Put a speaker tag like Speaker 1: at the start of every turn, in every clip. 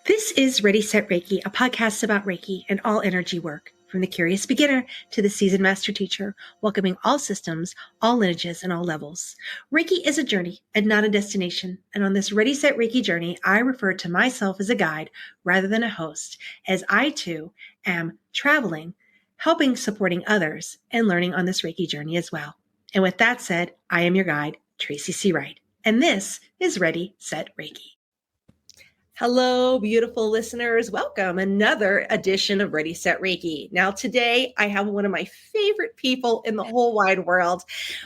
Speaker 1: This is Ready, Set, Reiki, a podcast about Reiki and all energy work, from the curious beginner to the seasoned master teacher, welcoming all systems, all lineages, and all levels. Reiki is a journey and not a destination. And on this Ready, Set, Reiki journey, I refer to myself as a guide rather than a host, as I too am traveling, helping, supporting others, and learning on this Reiki journey as well. And with that said, I am your guide, Tracy C. Wright, and this is Ready, Set, Reiki. Hello, beautiful listeners. Welcome. Another edition of Ready, Set, Reiki. Now, today I have one of my favorite people in the whole wide world.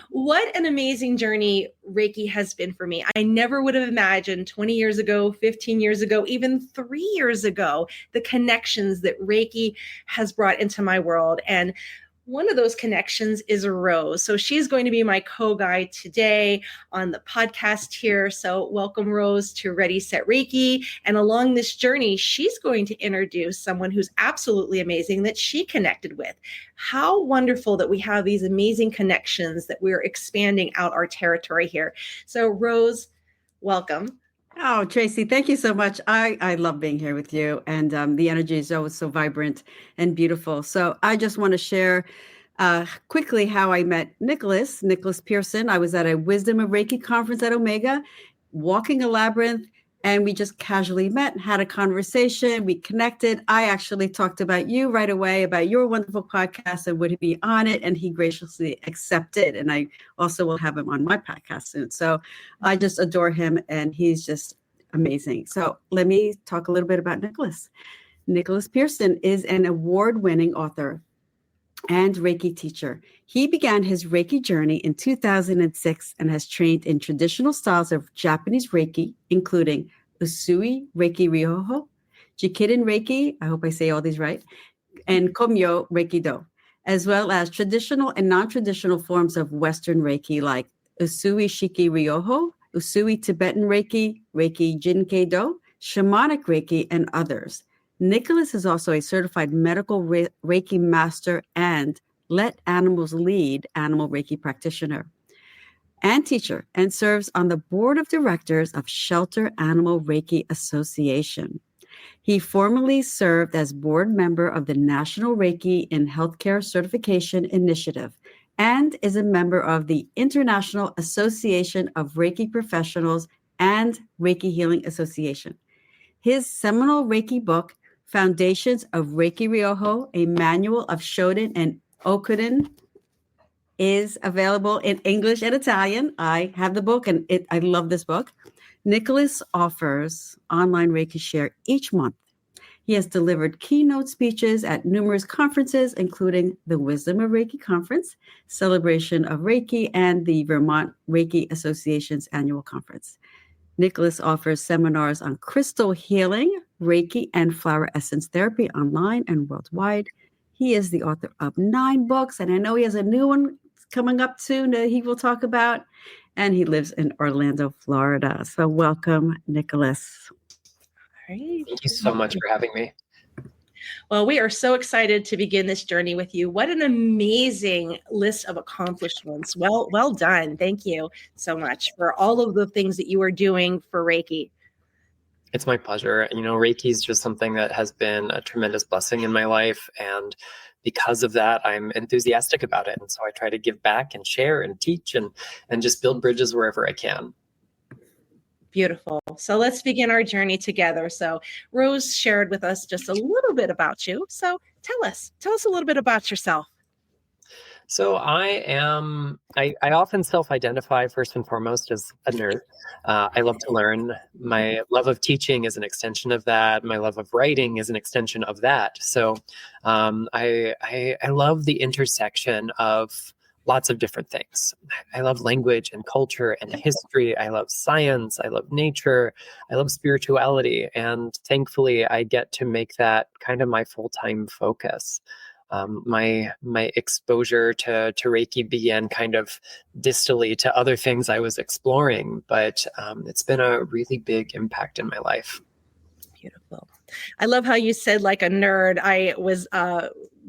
Speaker 1: What an amazing journey Reiki has been for me. I never would have imagined 20 years ago, 15 years ago, even 3 years ago, the connections that Reiki has brought into my world. And one of those connections is Rose. So she's going to be my co-guide today on the podcast here. So welcome, Rose, to Ready, Set, Reiki. And along this journey, she's going to introduce someone who's absolutely amazing that she connected with. How wonderful that we have these amazing connections, that we're expanding out our territory here. So Rose, welcome.
Speaker 2: Oh, Tracy, thank you so much. I love being here with you, and the energy is always so vibrant and beautiful. So I just want to share quickly how I met Nicholas Pearson. I was at a Wisdom of Reiki conference at Omega, walking a labyrinth, and we just casually met and had a conversation. We connected. I actually talked about you right away, about your wonderful podcast and would he be on it, and he graciously accepted. And I also will have him on my podcast soon. So I just adore him, and he's just amazing. So let me talk a little bit about Nicholas. Nicholas Pearson is an award-winning author and Reiki teacher. He began his Reiki journey in 2006 and has trained in traditional styles of Japanese Reiki, including Usui Reiki Ryoho, Jikiden Reiki, I hope I say all these right, and Komyo Reiki Do, as well as traditional and non-traditional forms of Western Reiki like Usui Shiki Ryoho, Usui Tibetan Reiki, Reiki Jinkei Do, Shamanic Reiki, and others. Nicholas is also a certified medical Reiki master and Let Animals Lead animal Reiki practitioner and teacher, and serves on the board of directors of Shelter Animal Reiki Association. He formerly served as board member of the National Reiki in Healthcare Certification Initiative and is a member of the International Association of Reiki Professionals and Reiki Healing Association. His seminal Reiki book, Foundations of Reiki Ryoho, a manual of Shoden and Okuden, is available in English and Italian. I have the book, and I love this book. Nicholas offers online Reiki share each month. He has delivered keynote speeches at numerous conferences, including the Wisdom of Reiki Conference, Celebration of Reiki, and the Vermont Reiki Association's annual conference. Nicholas offers seminars on crystal healing, Reiki, and flower essence therapy online and worldwide. He is the author of 9 books, and I know he has a new one coming up soon that he will talk about, and he lives in Orlando, Florida. So welcome, Nicholas.
Speaker 1: All right.
Speaker 3: Thank you so much for having me.
Speaker 1: Well, we are so excited to begin this journey with you. What an amazing list of accomplishments. Well done. Thank you so much for all of the things that you are doing for Reiki.
Speaker 3: It's my pleasure. Reiki is just something that has been a tremendous blessing in my life. And because of that, I'm enthusiastic about it. And so I try to give back and share and teach and just build bridges wherever I can.
Speaker 1: Beautiful. So let's begin our journey together. So Rose shared with us just a little bit about you. So tell us a little bit about yourself.
Speaker 3: So I often self-identify first and foremost as a nerd. I love to learn. My love of teaching is an extension of that. My love of writing is an extension of that. So I love the intersection of lots of different things. I love language and culture and history. I love science. I love nature. I love spirituality. And thankfully, I get to make that kind of my full-time focus. My exposure to Reiki began kind of distally to other things I was exploring, but it's been a really big impact in my life.
Speaker 1: Beautiful. I love how you said like a nerd. I was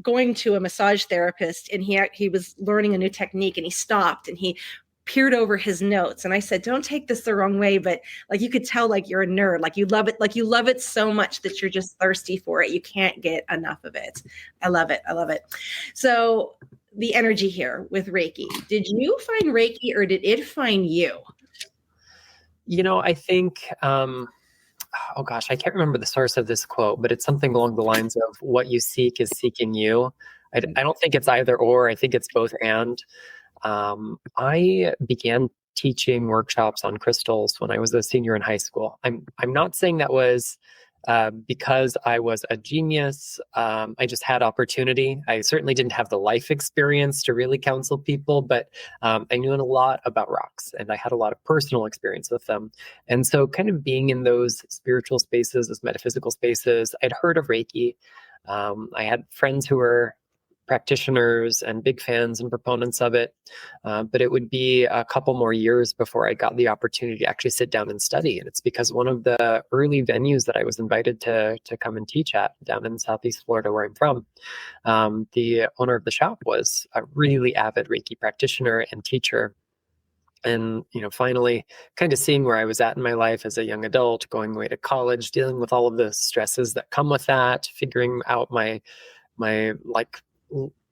Speaker 1: going to a massage therapist, and he was learning a new technique, and he stopped and he peered over his notes, and I said, don't take this the wrong way, but like you could tell like you're a nerd, like you love it so much that you're just thirsty for it. You can't get enough of it. I love it. So the energy here with Reiki, did you find Reiki or did it find you?
Speaker 3: I think, oh gosh, I can't remember the source of this quote, but it's something along the lines of what you seek is seeking you. I don't think it's either or. I think it's both and. I began teaching workshops on crystals when I was a senior in high school. I'm not saying that was because I was a genius. I just had opportunity. I certainly didn't have the life experience to really counsel people, but I knew a lot about rocks and I had a lot of personal experience with them. And so kind of being in those spiritual spaces, those metaphysical spaces, I'd heard of Reiki. I had friends who were practitioners and big fans and proponents of it. But it would be a couple more years before I got the opportunity to actually sit down and study. And it's because one of the early venues that I was invited to come and teach at down in Southeast Florida, where I'm from, the owner of the shop was a really avid Reiki practitioner and teacher. And, finally kind of seeing where I was at in my life as a young adult, going away to college, dealing with all of the stresses that come with that, figuring out my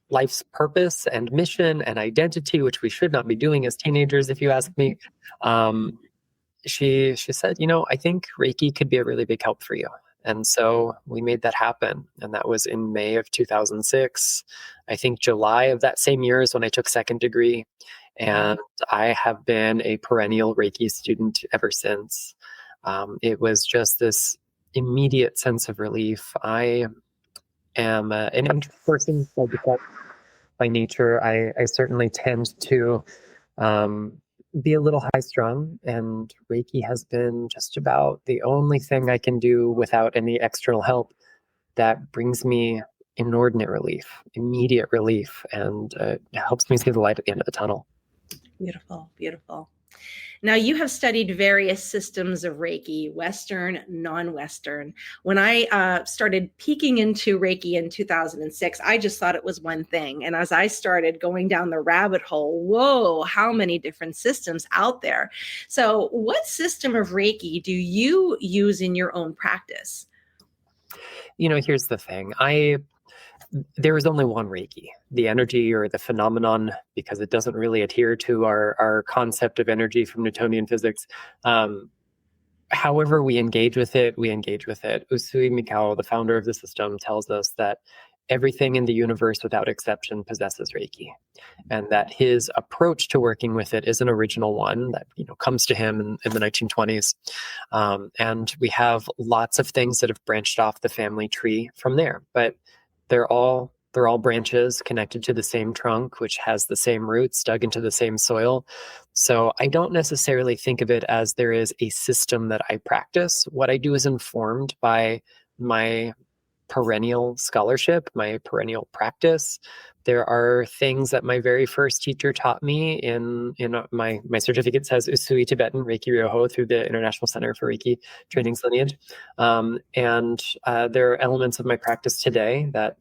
Speaker 3: life's purpose and mission and identity, which we should not be doing as teenagers, if you ask me. She said, I think Reiki could be a really big help for you. And so we made that happen. And that was in May of 2006. I think July of that same year is when I took second degree. And I have been a perennial Reiki student ever since. It was just this immediate sense of relief. I am an introvert person by nature. I certainly tend to be a little high strung, and Reiki has been just about the only thing I can do without any external help that brings me inordinate relief, immediate relief, and helps me see the light at the end of the tunnel.
Speaker 1: Beautiful, beautiful. Now, you have studied various systems of Reiki, Western, non-Western. When I started peeking into Reiki in 2006, I just thought it was one thing. And as I started going down the rabbit hole, whoa, how many different systems out there. So what system of Reiki do you use in your own practice?
Speaker 3: Here's the thing. There is only one Reiki, the energy or the phenomenon, because it doesn't really adhere to our concept of energy from Newtonian physics. However we engage with it, Usui Mikao, the founder of the system, tells us that everything in the universe without exception possesses Reiki, and that his approach to working with it is an original one that comes to him in the 1920s. And we have lots of things that have branched off the family tree from there, but they're all branches connected to the same trunk, which has the same roots dug into the same soil. So I don't necessarily think of it as there is a system that I practice. What I do is informed by my perennial scholarship, my perennial practice. There are things that my very first teacher taught me in my certificate says Usui Tibetan Reiki Ryoho through the International Center for Reiki Training's lineage. And there are elements of my practice today that,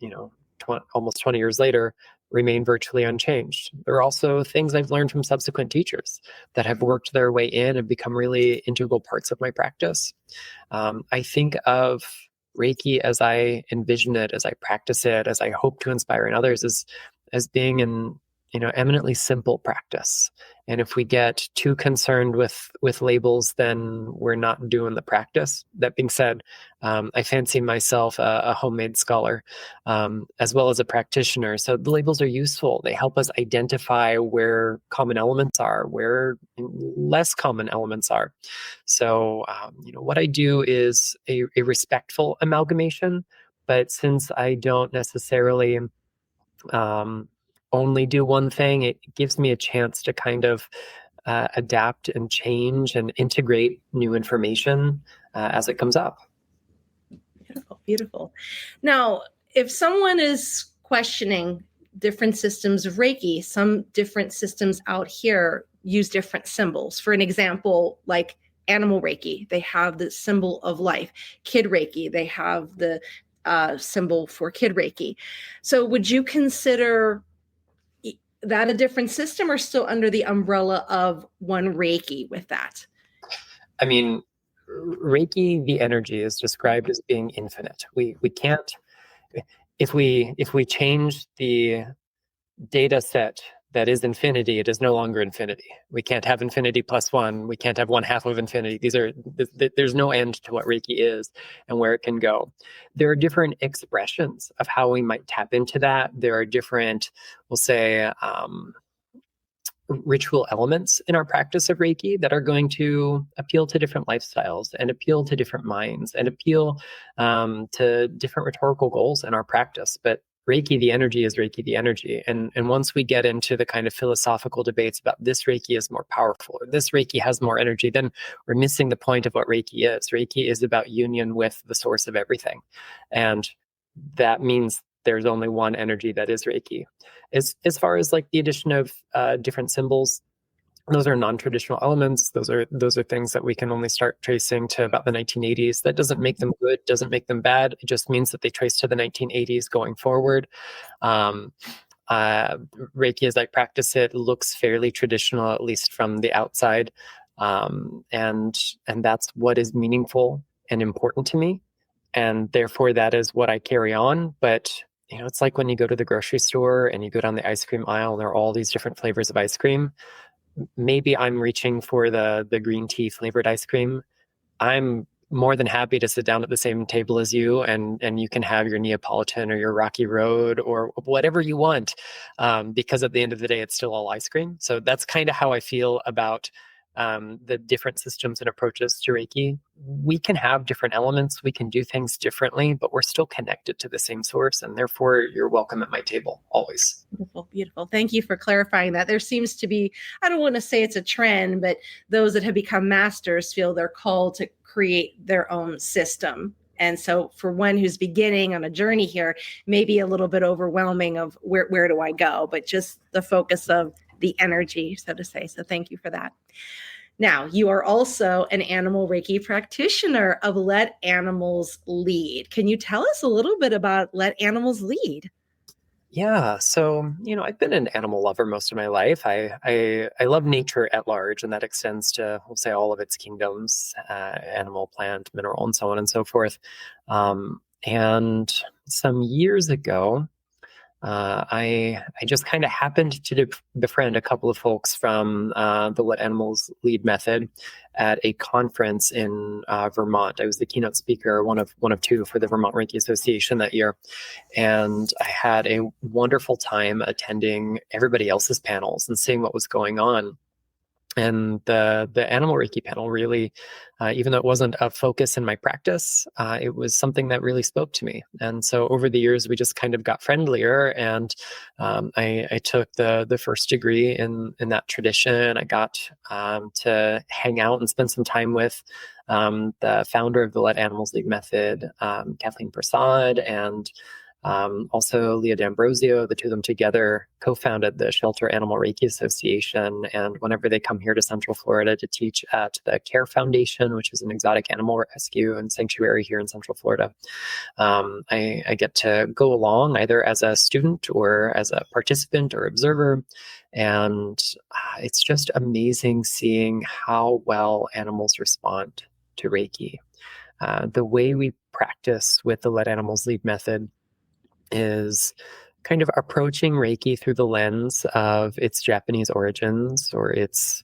Speaker 3: almost 20 years later, remain virtually unchanged. There are also things I've learned from subsequent teachers that have worked their way in and become really integral parts of my practice. I think of Reiki as I envision it, as I practice it, as I hope to inspire in others, as being an eminently simple practice. And if we get too concerned with labels, then we're not doing the practice. That being said, I fancy myself a homemade scholar, as well as a practitioner. So the labels are useful. They help us identify where common elements are, where less common elements are. So, what I do is a respectful amalgamation, but since I don't necessarily only do one thing, it gives me a chance to kind of adapt and change and integrate new information as it comes up.
Speaker 1: Beautiful, beautiful. Now, if someone is questioning different systems of Reiki, some different systems out here use different symbols. For an example, like animal Reiki, they have the symbol of life. Kid Reiki, they have the symbol for Kid Reiki. So would you consider that a different system or still under the umbrella of One Reiki with that?
Speaker 3: I mean, Reiki, the energy, is described as being infinite. We can't, if we change the data set that is infinity, it is no longer infinity. We can't have infinity plus one. We can't have one half of infinity. There's no end to what Reiki is and where it can go. There are different expressions of how we might tap into that. There are different, we'll say, ritual elements in our practice of Reiki that are going to appeal to different lifestyles and appeal to different minds and appeal to different rhetorical goals in our practice. But Reiki, the energy, is Reiki, the energy. And once we get into the kind of philosophical debates about this Reiki is more powerful or this Reiki has more energy, then we're missing the point of what Reiki is. Reiki is about union with the source of everything. And that means there's only one energy that is Reiki. As far as like the addition of different symbols, those are non-traditional elements. Those are things that we can only start tracing to about the 1980s. That doesn't make them good, doesn't make them bad. It just means that they trace to the 1980s going forward. Reiki, as I practice it, looks fairly traditional, at least from the outside, and that's what is meaningful and important to me, and therefore that is what I carry on. But it's like when you go to the grocery store and you go down the ice cream aisle, and there are all these different flavors of ice cream. Maybe I'm reaching for the green tea flavored ice cream. I'm more than happy to sit down at the same table as you, and you can have your Neapolitan or your Rocky Road or whatever you want, because at the end of the day, it's still all ice cream. So that's kind of how I feel about the different systems and approaches to Reiki. We can have different elements, we can do things differently, but we're still connected to the same source, and therefore you're welcome at my table always.
Speaker 1: Beautiful, beautiful. Thank you for clarifying that. There seems to be, I don't want to say it's a trend, but those that have become masters feel they're called to create their own system. And so for one who's beginning on a journey here, maybe a little bit overwhelming of where do I go, but just the focus of the energy, so to say. So thank you for that. Now, you are also an animal Reiki practitioner of Let Animals Lead. Can you tell us a little bit about Let Animals Lead?
Speaker 3: Yeah, so I've been an animal lover most of my life. I love nature at large, and that extends to, we'll say, all of its kingdoms: animal, plant, mineral, and so on and so forth. And some years ago, I just kind of happened to befriend a couple of folks from the Let Animals Lead method at a conference in Vermont. I was the keynote speaker, one of two, for the Vermont Reiki Association that year, and I had a wonderful time attending everybody else's panels and seeing what was going on. And the animal Reiki panel really, even though it wasn't a focus in my practice, it was something that really spoke to me. And so over the years, we just kind of got friendlier. And I took the first degree in that tradition. I got to hang out and spend some time with the founder of the Let Animals Lead method, Kathleen Prasad, and also Leah D'Ambrosio. The two of them together co-founded the Shelter Animal Reiki Association. And whenever they come here to Central Florida to teach at the Care Foundation, which is an exotic animal rescue and sanctuary here in Central Florida, I get to go along either as a student or as a participant or observer. And it's just amazing seeing how well animals respond to Reiki. The way we practice with the Let Animals Lead method is kind of approaching Reiki through the lens of its Japanese origins, or its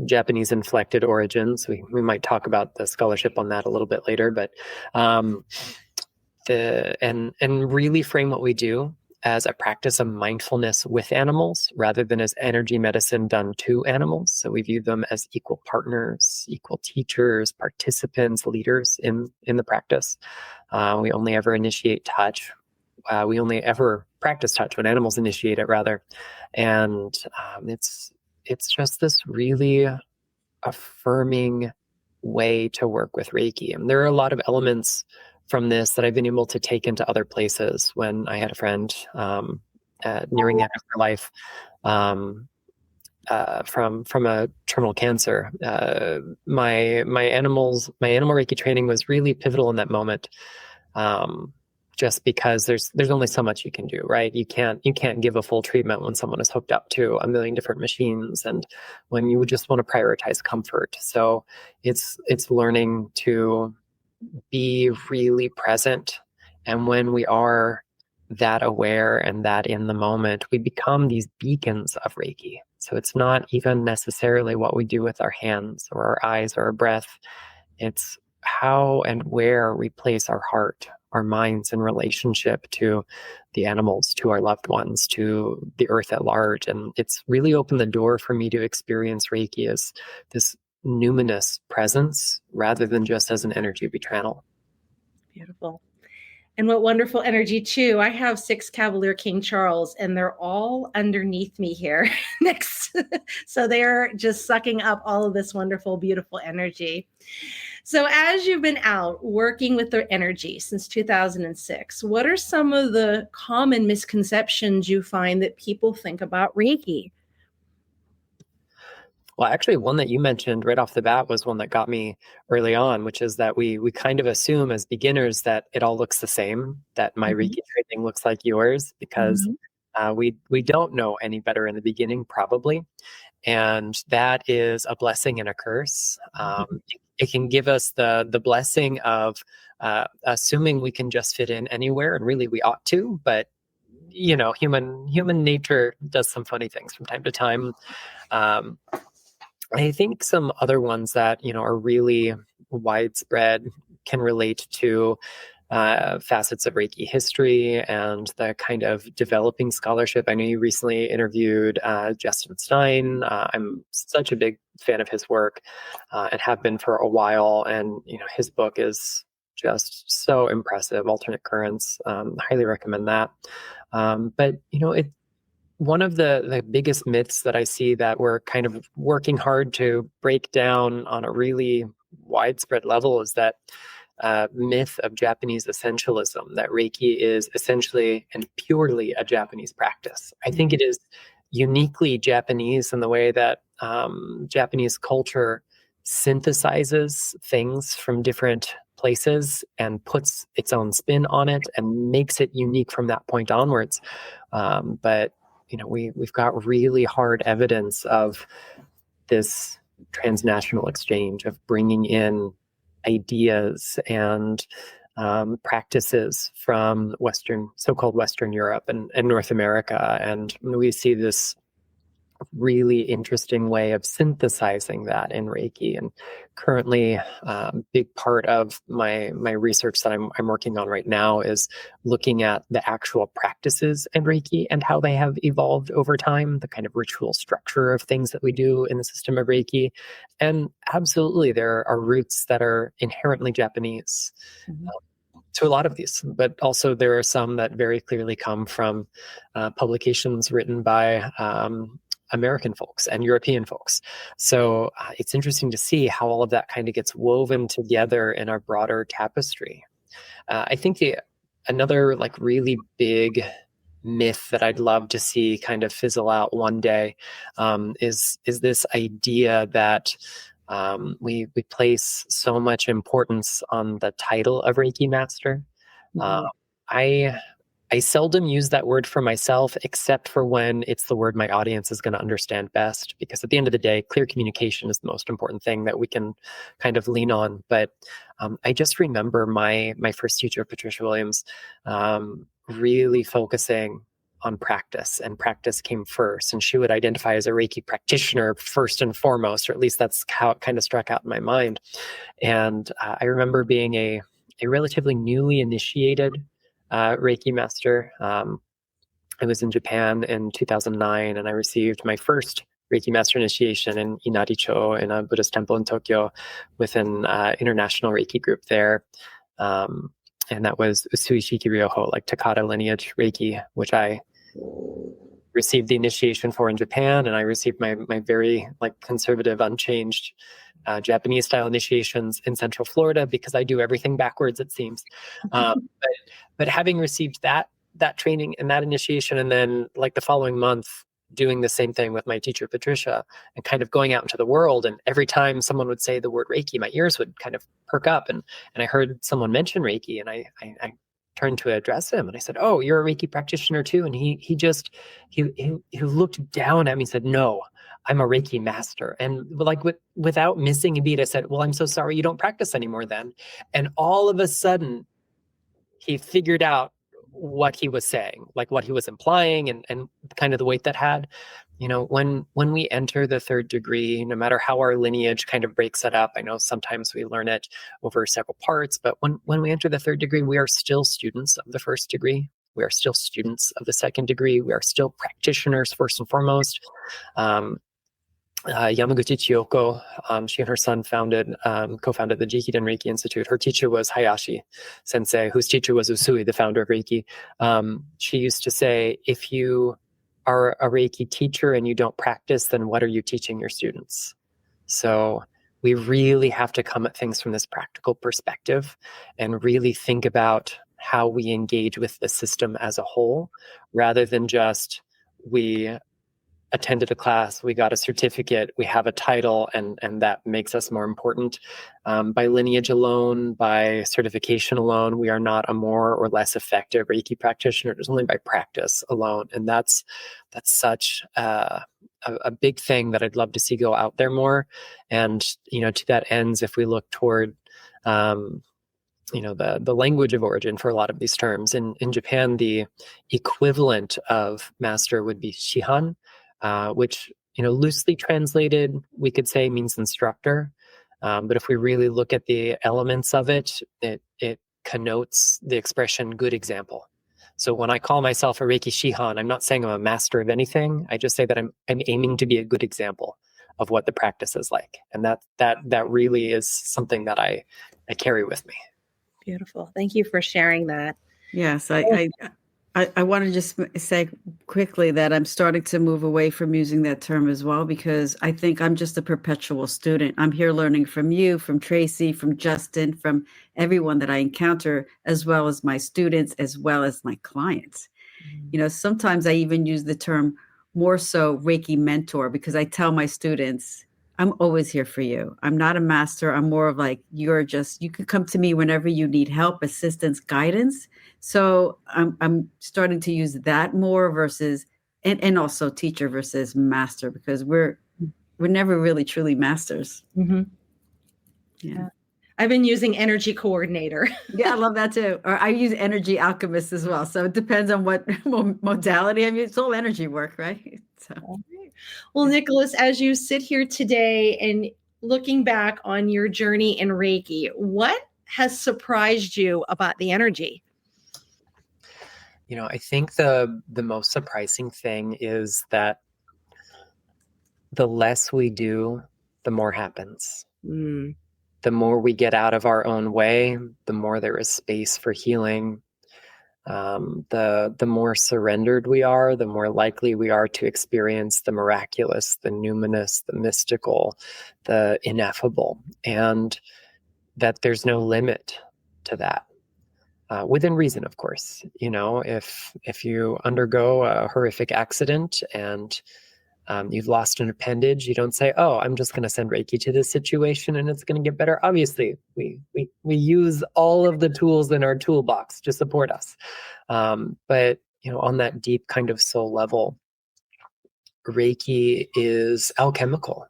Speaker 3: Japanese inflected origins. We might talk about the scholarship on that a little bit later, but and really frame what we do as a practice of mindfulness with animals rather than as energy medicine done to animals. So we view them as equal partners, equal teachers, participants, leaders in the practice. We only ever initiate touch. We only ever practice touch when animals initiate it, rather. And it's just this really affirming way to work with Reiki. And there are a lot of elements from this that I've been able to take into other places. When I had a friend nearing the end of her life from a terminal cancer, my animal Reiki training was really pivotal in that moment. just because there's only so much you can do, right? You can't give a full treatment when someone is hooked up to a million different machines, and when you just want to prioritize comfort. So it's learning to be really present. And when we are that aware and that in the moment, we become these beacons of Reiki. So it's not even necessarily what we do with our hands or our eyes or our breath. It's how and where we place our heart, our minds in relationship to the animals, to our loved ones, to the earth at large. And it's really opened the door for me to experience Reiki as this numinous presence rather than just as an energy we channel.
Speaker 1: Beautiful. And what wonderful energy too. I have 6 Cavalier King Charles, and they're all underneath me here next. So they're just sucking up all of this wonderful, beautiful energy. So as you've been out working with their energy since 2006, what are some of the common misconceptions you find that people think about Reiki?
Speaker 3: Well, actually, one that you mentioned right off the bat was one that got me early on, which is that we kind of assume as beginners that it all looks the same, that my Reiki training looks like yours, because we don't know any better in the beginning, probably. And that is a blessing and a curse. It can give us the blessing of assuming we can just fit in anywhere, and really we ought to, but human nature does some funny things from time to time. I think some other ones that are really widespread can relate to facets of Reiki history and the kind of developing scholarship. I know you recently interviewed Justin Stein. I'm such a big fan of his work and have been for a while. And his book is just so impressive. Alternate Currents. Highly recommend that. But one of the biggest myths that I see that we're kind of working hard to break down on a really widespread level is that myth of Japanese essentialism, that Reiki is essentially and purely a Japanese practice. I think it is uniquely Japanese in the way that Japanese culture synthesizes things from different places and puts its own spin on it and makes it unique from that point onwards. But we've got really hard evidence of this transnational exchange of bringing in ideas and practices from so-called Western Europe and North America. And we see this really interesting way of synthesizing that in Reiki. And currently, a big part of my research that I'm working on right now is looking at the actual practices in Reiki and how they have evolved over time, the kind of ritual structure of things that we do in the system of Reiki. And absolutely, there are roots that are inherently Japanese. To a lot of these, but also there are some that very clearly come from publications written by American folks and European folks. So it's interesting to see how all of that kind of gets woven together in our broader tapestry. I think another really big myth that I'd love to see kind of fizzle out one day is this idea that we place so much importance on the title of Reiki Master. I seldom use that word for myself, except for when it's the word my audience is going to understand best, because at the end of the day, clear communication is the most important thing that we can kind of lean on. But I just remember my first teacher, Patricia Williams, really focusing on practice, and practice came first. And she would identify as a Reiki practitioner first and foremost, or at least that's how it kind of struck out in my mind. And I remember being a relatively newly initiated Reiki master. I was in Japan in 2009, and I received my first Reiki master initiation in Inaricho, in a Buddhist temple in Tokyo, with an international Reiki group there. And that was Usui Shiki Ryoho, Takata lineage Reiki, which I received the initiation for in Japan, and I received my very conservative, unchanged Japanese style initiations in Central Florida, because I do everything backwards, it seems. But having received that training and that initiation, and then the following month doing the same thing with my teacher Patricia, and kind of going out into the world, and every time someone would say the word Reiki, my ears would kind of perk up, and I heard someone mention Reiki, and I turned to address him, and I said, "Oh, you're a Reiki practitioner too?" And he looked down at me and said, "No, I'm a Reiki master." And like without missing a beat, I said, "Well, I'm so sorry you don't practice anymore then." And all of a sudden, he figured out what he was saying, like what he was implying, and kind of the weight that had. When we enter the third degree, no matter how our lineage kind of breaks it up, I know sometimes we learn it over several parts, but when we enter the third degree, we are still students of the first degree. We are still students of the second degree. We are still practitioners first and foremost. Yamaguchi Chiyoko, she and her son co-founded the Jikiden Reiki Institute. Her teacher was Hayashi Sensei, whose teacher was Usui, the founder of Reiki. She used to say, if you are a Reiki teacher and you don't practice, then what are you teaching your students? So we really have to come at things from this practical perspective and really think about how we engage with the system as a whole, rather than just we attended a class, we got a certificate, we have a title, and that makes us more important. By lineage alone, by certification alone, we are not a more or less effective Reiki practitioner. It's only by practice alone. And that's such a big thing that I'd love to see go out there more. And, to that ends, if we look toward the language of origin for a lot of these terms. In Japan, the equivalent of master would be shihan, which, loosely translated, we could say means instructor. But if we really look at the elements of it, it connotes the expression good example. So when I call myself a Reiki Shihan, I'm not saying I'm a master of anything. I just say that I'm aiming to be a good example of what the practice is like. And that really is something that I carry with me.
Speaker 1: Beautiful. Thank you for sharing that.
Speaker 2: Yes, I want to just say quickly that I'm starting to move away from using that term as well, because I think I'm just a perpetual student. I'm here learning from you, from Tracy, from Justin, from everyone that I encounter, as well as my students, as well as my clients. Sometimes I even use the term more so Reiki mentor, because I tell my students, I'm always here for you. I'm not a master. I'm more of like, you can come to me whenever you need help, assistance, guidance. So I'm starting to use that more versus, and also teacher versus master, because we're never really truly masters.
Speaker 1: Mm-hmm.
Speaker 2: Yeah.
Speaker 1: I've been using energy coordinator.
Speaker 2: Yeah, I love that too. Or I use energy alchemist as well. So it depends on what modality. I mean, it's all energy work, right? So.
Speaker 1: Well, Nicholas, as you sit here today and looking back on your journey in Reiki, what has surprised you about the energy?
Speaker 3: I think the most surprising thing is that the less we do, the more happens. The more we get out of our own way, the more there is space for healing. The more surrendered we are, the more likely we are to experience the miraculous, the numinous, the mystical, the ineffable, and that there's no limit to that. Within reason, of course. If you undergo a horrific accident and you've lost an appendage, you don't say, "Oh, I'm just going to send Reiki to this situation and it's going to get better." Obviously, we use all of the tools in our toolbox to support us. But on that deep kind of soul level, Reiki is alchemical.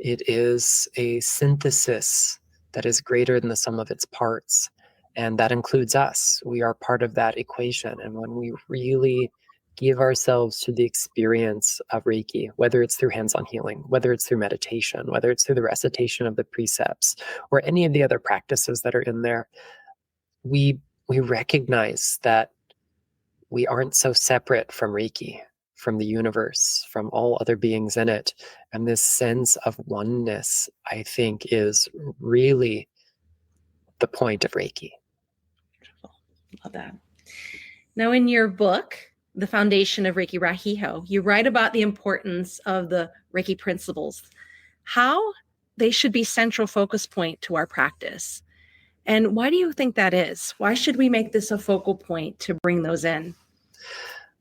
Speaker 3: It is a synthesis that is greater than the sum of its parts. And that includes us. We are part of that equation. And when we really give ourselves to the experience of Reiki, whether it's through hands-on healing, whether it's through meditation, whether it's through the recitation of the precepts, or any of the other practices that are in there, we recognize that we aren't so separate from Reiki, from the universe, from all other beings in it. And this sense of oneness, I think, is really the point of Reiki.
Speaker 1: Love that. Now, in your book, The Foundation of Reiki Rahiho, you write about the importance of the Reiki principles, how they should be central focus point to our practice. And why do you think that is? Why should we make this a focal point to bring those in?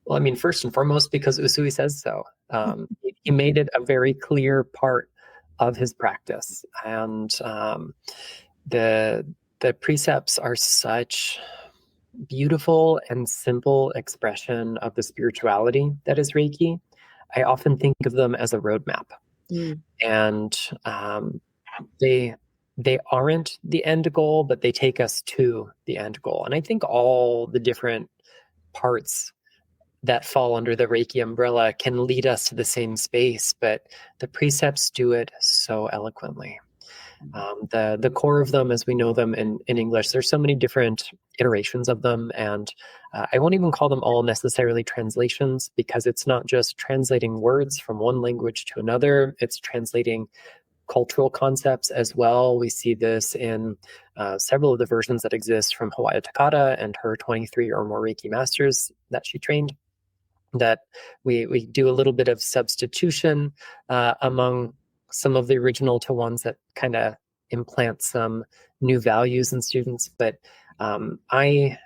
Speaker 3: Well, I mean, first and foremost, because Usui says so. He made it a very clear part of his practice. And the precepts are such beautiful and simple expression of the spirituality that is Reiki, I often think of them as a roadmap. And they aren't the end goal, but they take us to the end goal. And I think all the different parts that fall under the Reiki umbrella can lead us to the same space, but the precepts do it so eloquently. The core of them, as we know them in English, there's so many different iterations of them, and I won't even call them all necessarily translations, because it's not just translating words from one language to another, it's translating cultural concepts as well. We see this in several of the versions that exist from Hawaii Takata and her 23 or more Reiki masters that she trained, that we do a little bit of substitution among some of the original to ones that kind of implant some new values in students. But I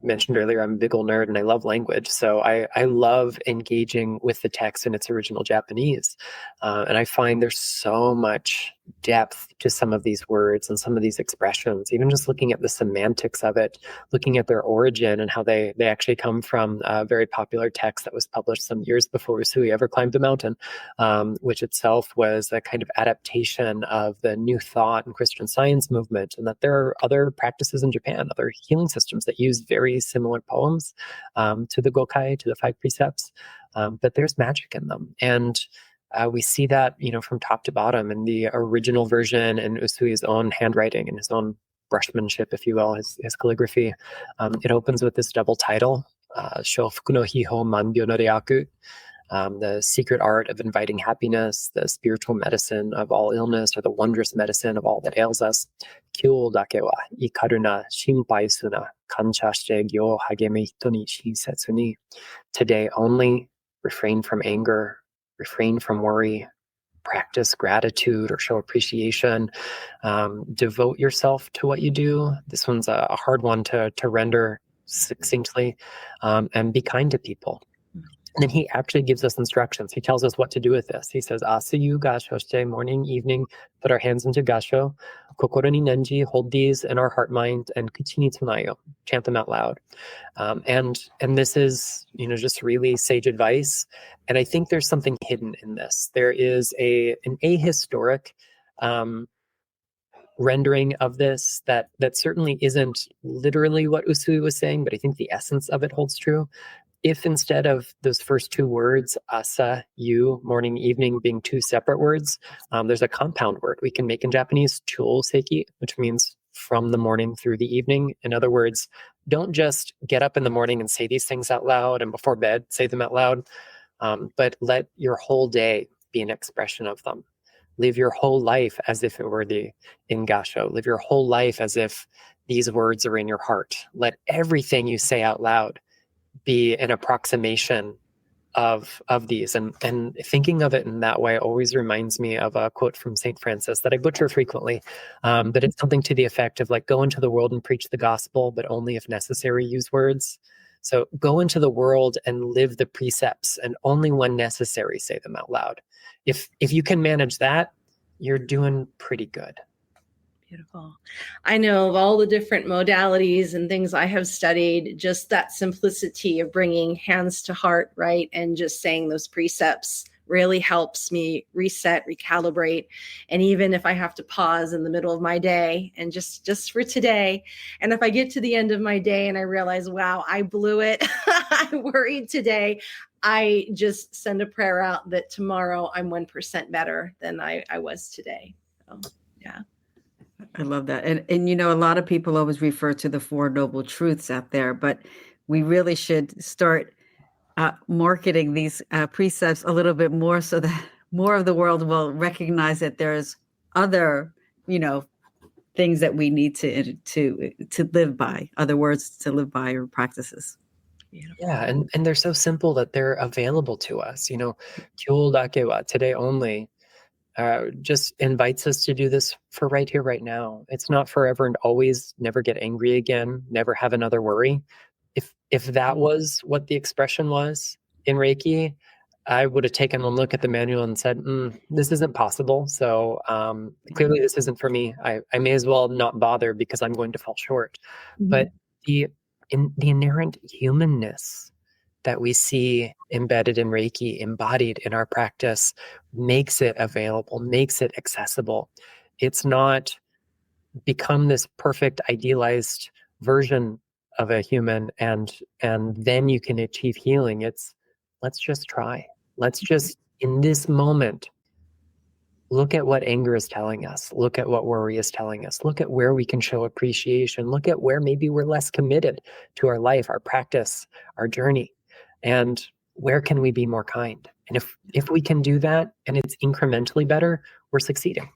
Speaker 3: mentioned earlier, I'm a big old nerd and I love language. So I love engaging with the text in its original Japanese. And I find there's so much depth to some of these words and some of these expressions, even just looking at the semantics of it, looking at their origin and how they actually come from a very popular text that was published some years before Usui ever climbed the mountain, which itself was a kind of adaptation of the New Thought and Christian Science movement, and that there are other practices in Japan, other healing systems that use very similar poems to the Gokai, to the 5 precepts, but there's magic in them. And we see that, from top to bottom in the original version and Usui's own handwriting and his own brushmanship, if you will, his calligraphy. It opens with this double title, Shofuku no Hiho Manbyo no Ryaku, the secret art of inviting happiness, the spiritual medicine of all illness, or the wondrous medicine of all that ails us. Kyo dake wa ikaru na shinpai su na kancha shite gyo hagemi hito ni shinsetsu ni. Today only, refrain from anger, refrain from worry, practice gratitude or show appreciation, devote yourself to what you do. This one's a hard one to render succinctly, and be kind to people. And then he actually gives us instructions. He tells us what to do with this. He says, Asayu gasho shite, morning, evening, put our hands into gasho. Kokoro ni nenji, hold these in our heart, mind, and kuchi ni tsunayo, chant them out loud. And this is, just really sage advice. And I think there's something hidden in this. There is an ahistoric rendering of this that certainly isn't literally what Usui was saying, but I think the essence of it holds true. If instead of those first 2 words, asa, you, morning, evening, being 2 separate words, there's a compound word we can make in Japanese, chuoseiki, which means from the morning through the evening. In other words, don't just get up in the morning and say these things out loud, and before bed, say them out loud, but let your whole day be an expression of them. Live your whole life as if it were the ingasho. Live your whole life as if these words are in your heart. Let everything you say out loud be an approximation of these. And thinking of it in that way always reminds me of a quote from St. Francis that I butcher frequently, but it's something to the effect of go into the world and preach the gospel, but only if necessary use words. So go into the world and live the precepts, and only when necessary say them out loud. If you can manage that, you're doing pretty good.
Speaker 1: Beautiful. I know of all the different modalities and things I have studied, just that simplicity of bringing hands to heart, right? And just saying those precepts really helps me reset, recalibrate. And even if I have to pause in the middle of my day and just for today, and if I get to the end of my day and I realize, wow, I blew it, I worried today, I just send a prayer out that tomorrow I'm 1% better than I was today. So, yeah.
Speaker 2: I love that. And a lot of people always refer to the 4 noble truths out there, but we really should start marketing these precepts a little bit more, so that more of the world will recognize that there's other, things that we need to live by, other words to live by, or practices.
Speaker 3: Yeah, and they're so simple that they're available to us. Kyo dake wa, today only, just invites us to do this for right here, right now. It's not forever and always, never get angry again, never have another worry. If that was what the expression was in Reiki, I would have taken a look at the manual and said, this isn't possible. So clearly this isn't for me. I may as well not bother, because I'm going to fall short. But in the inherent humanness that we see embedded in Reiki, embodied in our practice, makes it available, makes it accessible. It's not become this perfect, idealized version of a human, and then you can achieve healing. It's, let's just try. Let's just, in this moment, look at what anger is telling us. Look at what worry is telling us. Look at where we can show appreciation. Look at where maybe we're less committed to our life, our practice, our journey. And where can we be more kind? And if we can do that and it's incrementally better, we're succeeding.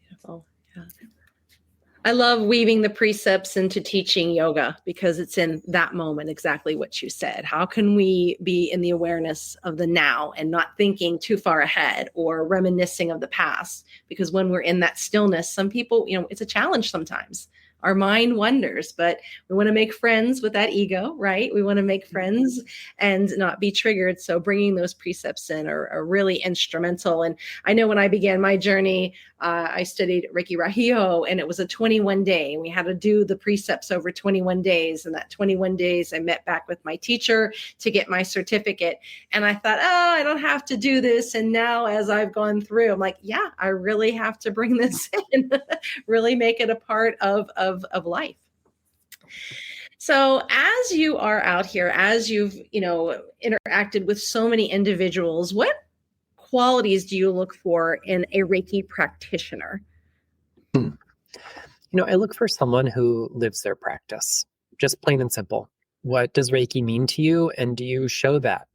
Speaker 1: Beautiful. Yeah. I love weaving the precepts into teaching yoga because it's in that moment, exactly what you said. How can we be in the awareness of the now and not thinking too far ahead or reminiscing of the past? Because when we're in that stillness, some people, it's a challenge sometimes. Our mind wanders, but we want to make friends with that ego, right? We want to make friends and not be triggered. So bringing those precepts in are really instrumental. And I know when I began my journey, I studied Reiki Rahio, and it was a 21 day. And we had to do the precepts over 21 days. And that 21 days, I met back with my teacher to get my certificate. And I thought, oh, I don't have to do this. And now as I've gone through, I'm like, yeah, I really have to bring this in, really make it a part of life. So as you are out here, as you've, interacted with so many individuals, what qualities do you look for in a Reiki practitioner?
Speaker 3: I look for someone who lives their practice, just plain and simple. What does Reiki mean to you? And do you show that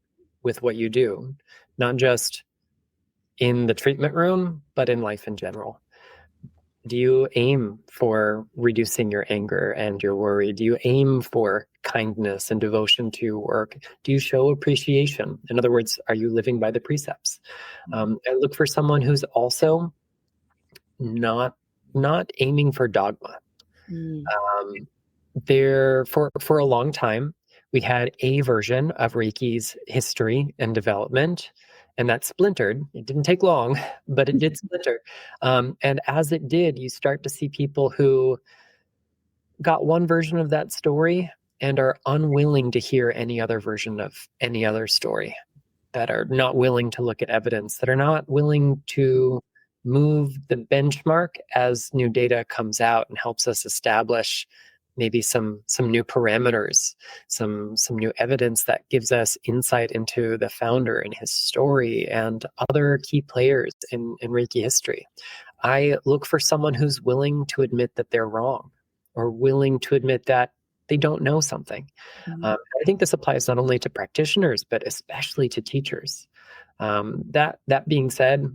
Speaker 3: with what you do? Not just in the treatment room, but in life in general. Do you aim for reducing your anger and your worry? Do you aim for kindness and devotion to your work? Do you show appreciation? In other words, are you living by the precepts? I look for someone who's also not aiming for dogma. There, for a long time, we had a version of Reiki's history and development, and that splintered. It didn't take long, but it did splinter. And as it did, you start to see people who got one version of that story and are unwilling to hear any other version of any other story, that are not willing to look at evidence, that are not willing to move the benchmark as new data comes out and helps us establish maybe some new parameters, some new evidence that gives us insight into the founder and his story and other key players in Reiki history. I look for someone who's willing to admit that they're wrong, or willing to admit that they don't know something. I think this applies not only to practitioners, but especially to teachers. That being said,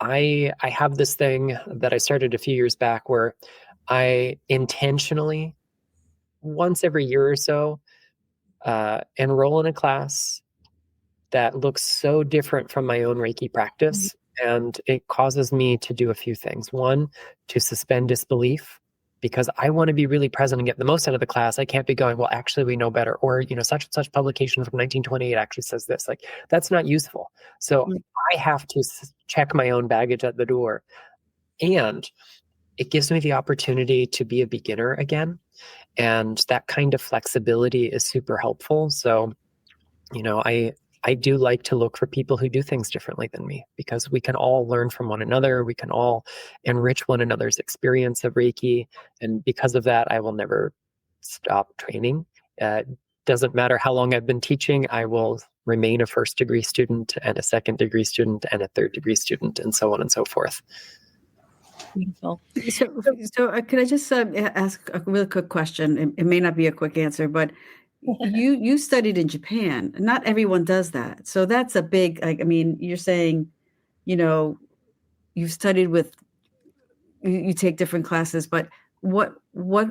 Speaker 3: I have this thing that I started a few years back where I intentionally, once every year or so, enroll in a class that looks so different from my own Reiki practice. And it causes me to do a few things. One, to suspend disbelief, because I want to be really present and get the most out of the class. I can't be going, well, actually, we know better. Or, such and such publication from 1928 actually says this. Like, that's not useful. So I have to check my own baggage at the door. And it gives me the opportunity to be a beginner again. And that kind of flexibility is super helpful. So, I do like to look for people who do things differently than me, because we can all learn from one another. We can all enrich one another's experience of Reiki. And because of that, I will never stop training. Doesn't matter how long I've been teaching, I will remain a first degree student and a second degree student and a third degree student, and so on and so forth.
Speaker 1: Beautiful.
Speaker 2: So could I just ask a really quick question? It may not be a quick answer, but you studied in Japan. Not everyone does that. So that's a big, you're saying, you've studied with, you take different classes, but what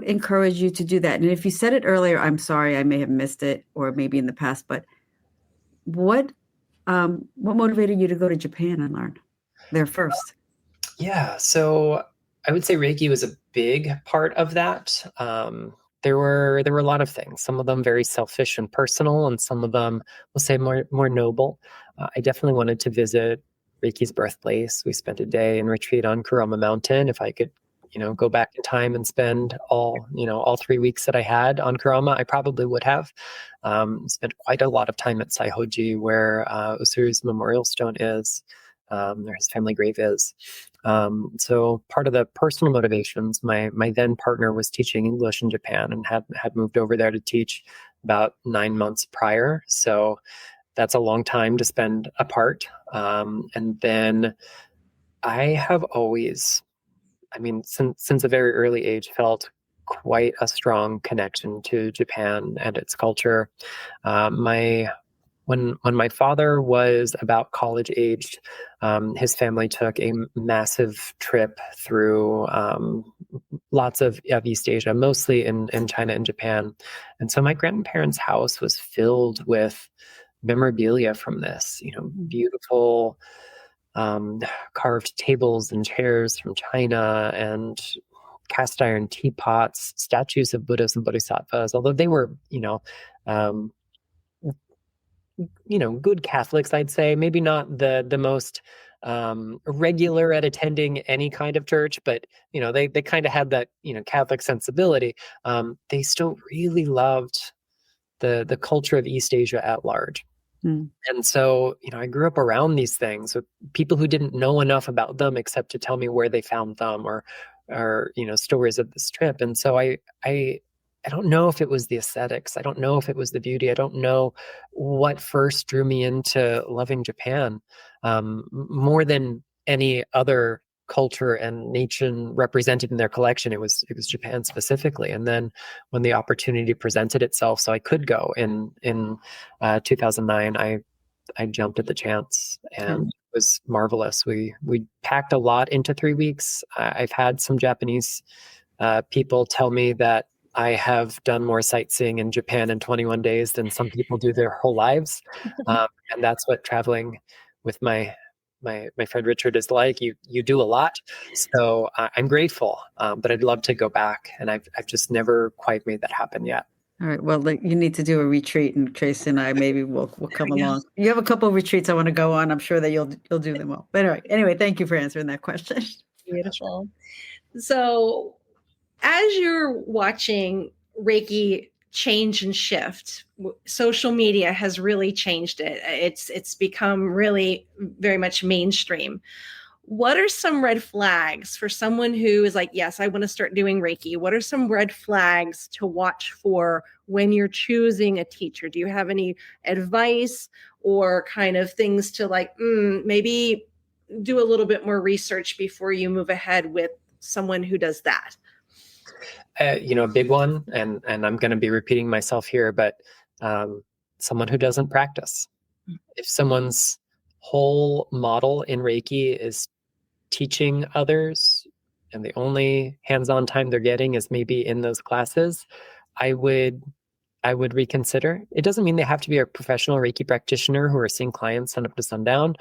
Speaker 2: encouraged you to do that? And if you said it earlier, I'm sorry, I may have missed it, or maybe in the past, but what motivated you to go to Japan and learn there first?
Speaker 3: Yeah, so I would say Reiki was a big part of that. There were a lot of things, some of them very selfish and personal, and some of them, we'll say, more noble. I definitely wanted to visit Reiki's birthplace. We spent a day in retreat on Kurama Mountain. If I could go back in time and spend all 3 weeks that I had on Kurama, I probably would have. Spent quite a lot of time at Saihoji, where Usuru's memorial stone is, where his family grave is. So part of the personal motivations, my then partner was teaching English in Japan and had moved over there to teach about 9 months prior. So that's a long time to spend apart. And then I have always, since a very early age, felt quite a strong connection to Japan and its culture. When my father was about college aged, his family took a massive trip through lots of East Asia, mostly in China and Japan. And so my grandparents' house was filled with memorabilia from this, beautiful carved tables and chairs from China, and cast iron teapots, statues of Buddhas and Bodhisattvas, although they were, good Catholics, I'd say. Maybe not the most regular at attending any kind of church, but they kind of had that Catholic sensibility. They still really loved the culture of East Asia at large. And so, I grew up around these things with people who didn't know enough about them except to tell me where they found them or stories of this trip. And so I don't know if it was the aesthetics. I don't know if it was the beauty. I don't know what first drew me into loving Japan more than any other culture and nation represented in their collection. It was Japan specifically. And then when the opportunity presented itself, so I could go in 2009, I jumped at the chance, and it was marvelous. We packed a lot into 3 weeks. I've had some Japanese people tell me that I have done more sightseeing in Japan in 21 days than some people do their whole lives. And that's what traveling with my friend Richard is like. You do a lot. So I'm grateful, but I'd love to go back. And I've just never quite made that happen yet.
Speaker 2: All right. Well, you need to do a retreat, and Tracy and I maybe we'll come along. You have a couple of retreats I want to go on. I'm sure that you'll do them well. But anyway, thank you for answering that question.
Speaker 1: Beautiful. So as you're watching Reiki change and shift, social media has really changed it. It's become really very much mainstream. What are some red flags for someone who is like, yes, I want to start doing Reiki? What are some red flags to watch for when you're choosing a teacher? Do you have any advice or kind of things to maybe do a little bit more research before you move ahead with someone who does that?
Speaker 3: A big one, and I'm going to be repeating myself here, but someone who doesn't practice. If someone's whole model in Reiki is teaching others, and the only hands-on time they're getting is maybe in those classes, I would reconsider. It doesn't mean they have to be a professional Reiki practitioner who are seeing clients sun up to sundown.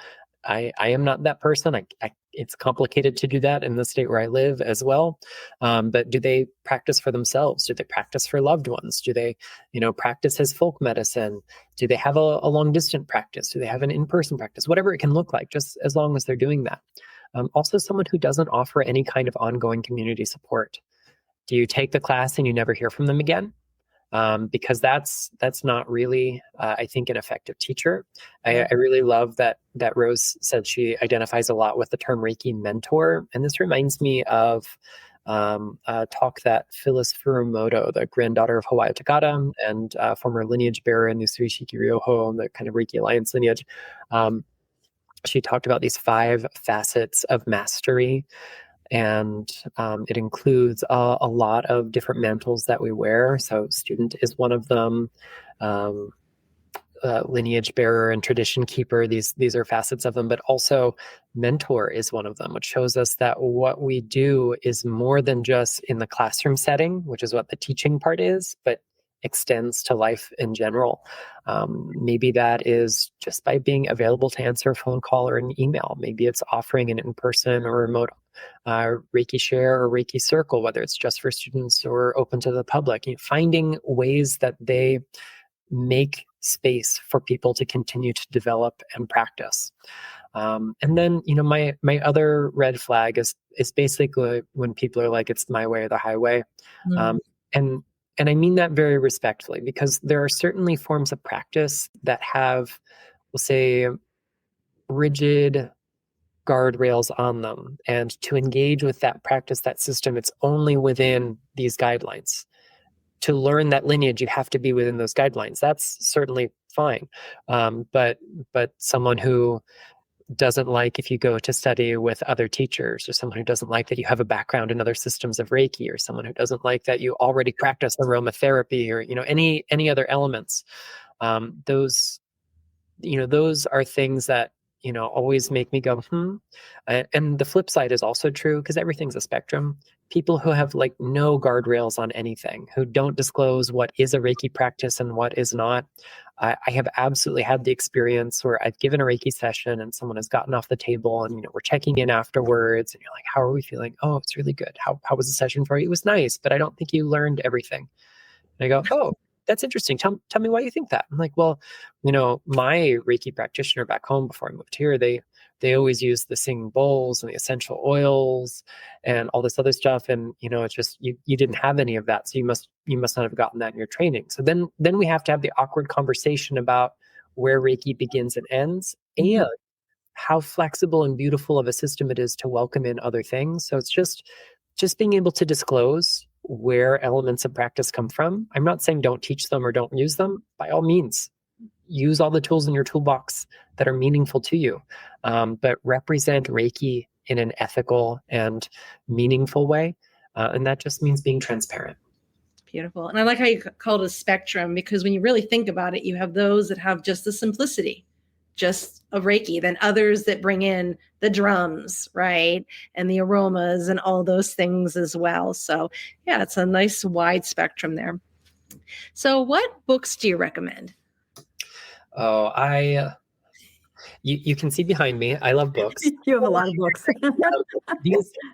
Speaker 3: I am not that person. It's complicated to do that in the state where I live as well. But do they practice for themselves? Do they practice for loved ones? Do they, practice as folk medicine? Do they have a long distance practice? Do they have an in-person practice? Whatever it can look like, just as long as they're doing that. Also, someone who doesn't offer any kind of ongoing community support. Do you take the class and you never hear from them again? Because that's not really, I think, an effective teacher. I really love that Rose said she identifies a lot with the term Reiki mentor. And this reminds me of a talk that Phyllis Furumoto, the granddaughter of Hawaii Takata and former lineage bearer in the Usui Shiki Ryoho, the kind of Reiki Alliance lineage, she talked about these 5 facets of mastery. And it includes a lot of different mantles that we wear. So student is one of them. Lineage bearer and tradition keeper, these are facets of them, but also mentor is one of them, which shows us that what we do is more than just in the classroom setting, which is what the teaching part is, but extends to life in general. Maybe that is just by being available to answer a phone call or an email. Maybe it's offering an in-person or remote Reiki share or Reiki circle, whether it's just for students or open to the public. Finding ways that they make space for people to continue to develop and practice. And then, my other red flag is basically when people are like, it's my way or the highway. Um, and and I mean that very respectfully, because there are certainly forms of practice that have, we'll say, rigid guardrails on them. And to engage with that practice, that system, it's only within these guidelines. To learn that lineage, you have to be within those guidelines. That's certainly fine. But someone who doesn't like if you go to study with other teachers, or someone who doesn't like that you have a background in other systems of Reiki, or someone who doesn't like that you already practice aromatherapy, or any other elements, those those are things that always make me go and the flip side is also true, because everything's a spectrum. People who have like no guardrails on anything, who don't disclose what is a Reiki practice and what is not. I have absolutely had the experience where I've given a Reiki session and someone has gotten off the table, and we're checking in afterwards, and you're like, how are we feeling? Oh, it's really good. How was the session for you? It was nice, but I don't think you learned everything. And I go, oh, that's interesting. Tell me why you think that. I'm like, well, my Reiki practitioner back home before I moved here, they always use the singing bowls and the essential oils and all this other stuff. And, it's just, you didn't have any of that. So you must not have gotten that in your training. So then we have to have the awkward conversation about where Reiki begins and ends, and how flexible and beautiful of a system it is to welcome in other things. So it's just being able to disclose where elements of practice come from. I'm not saying don't teach them or don't use them. By all means, use all the tools in your toolbox that are meaningful to you, but represent Reiki in an ethical and meaningful way. And that just means being transparent.
Speaker 1: Beautiful. And I like how you call it a spectrum, because when you really think about it, you have those that have just the simplicity, just of Reiki, then others that bring in the drums, right? And the aromas and all those things as well. So yeah, it's a nice wide spectrum there. So what books do you recommend?
Speaker 3: Oh, you can see behind me, I love books.
Speaker 2: You have a lot of books.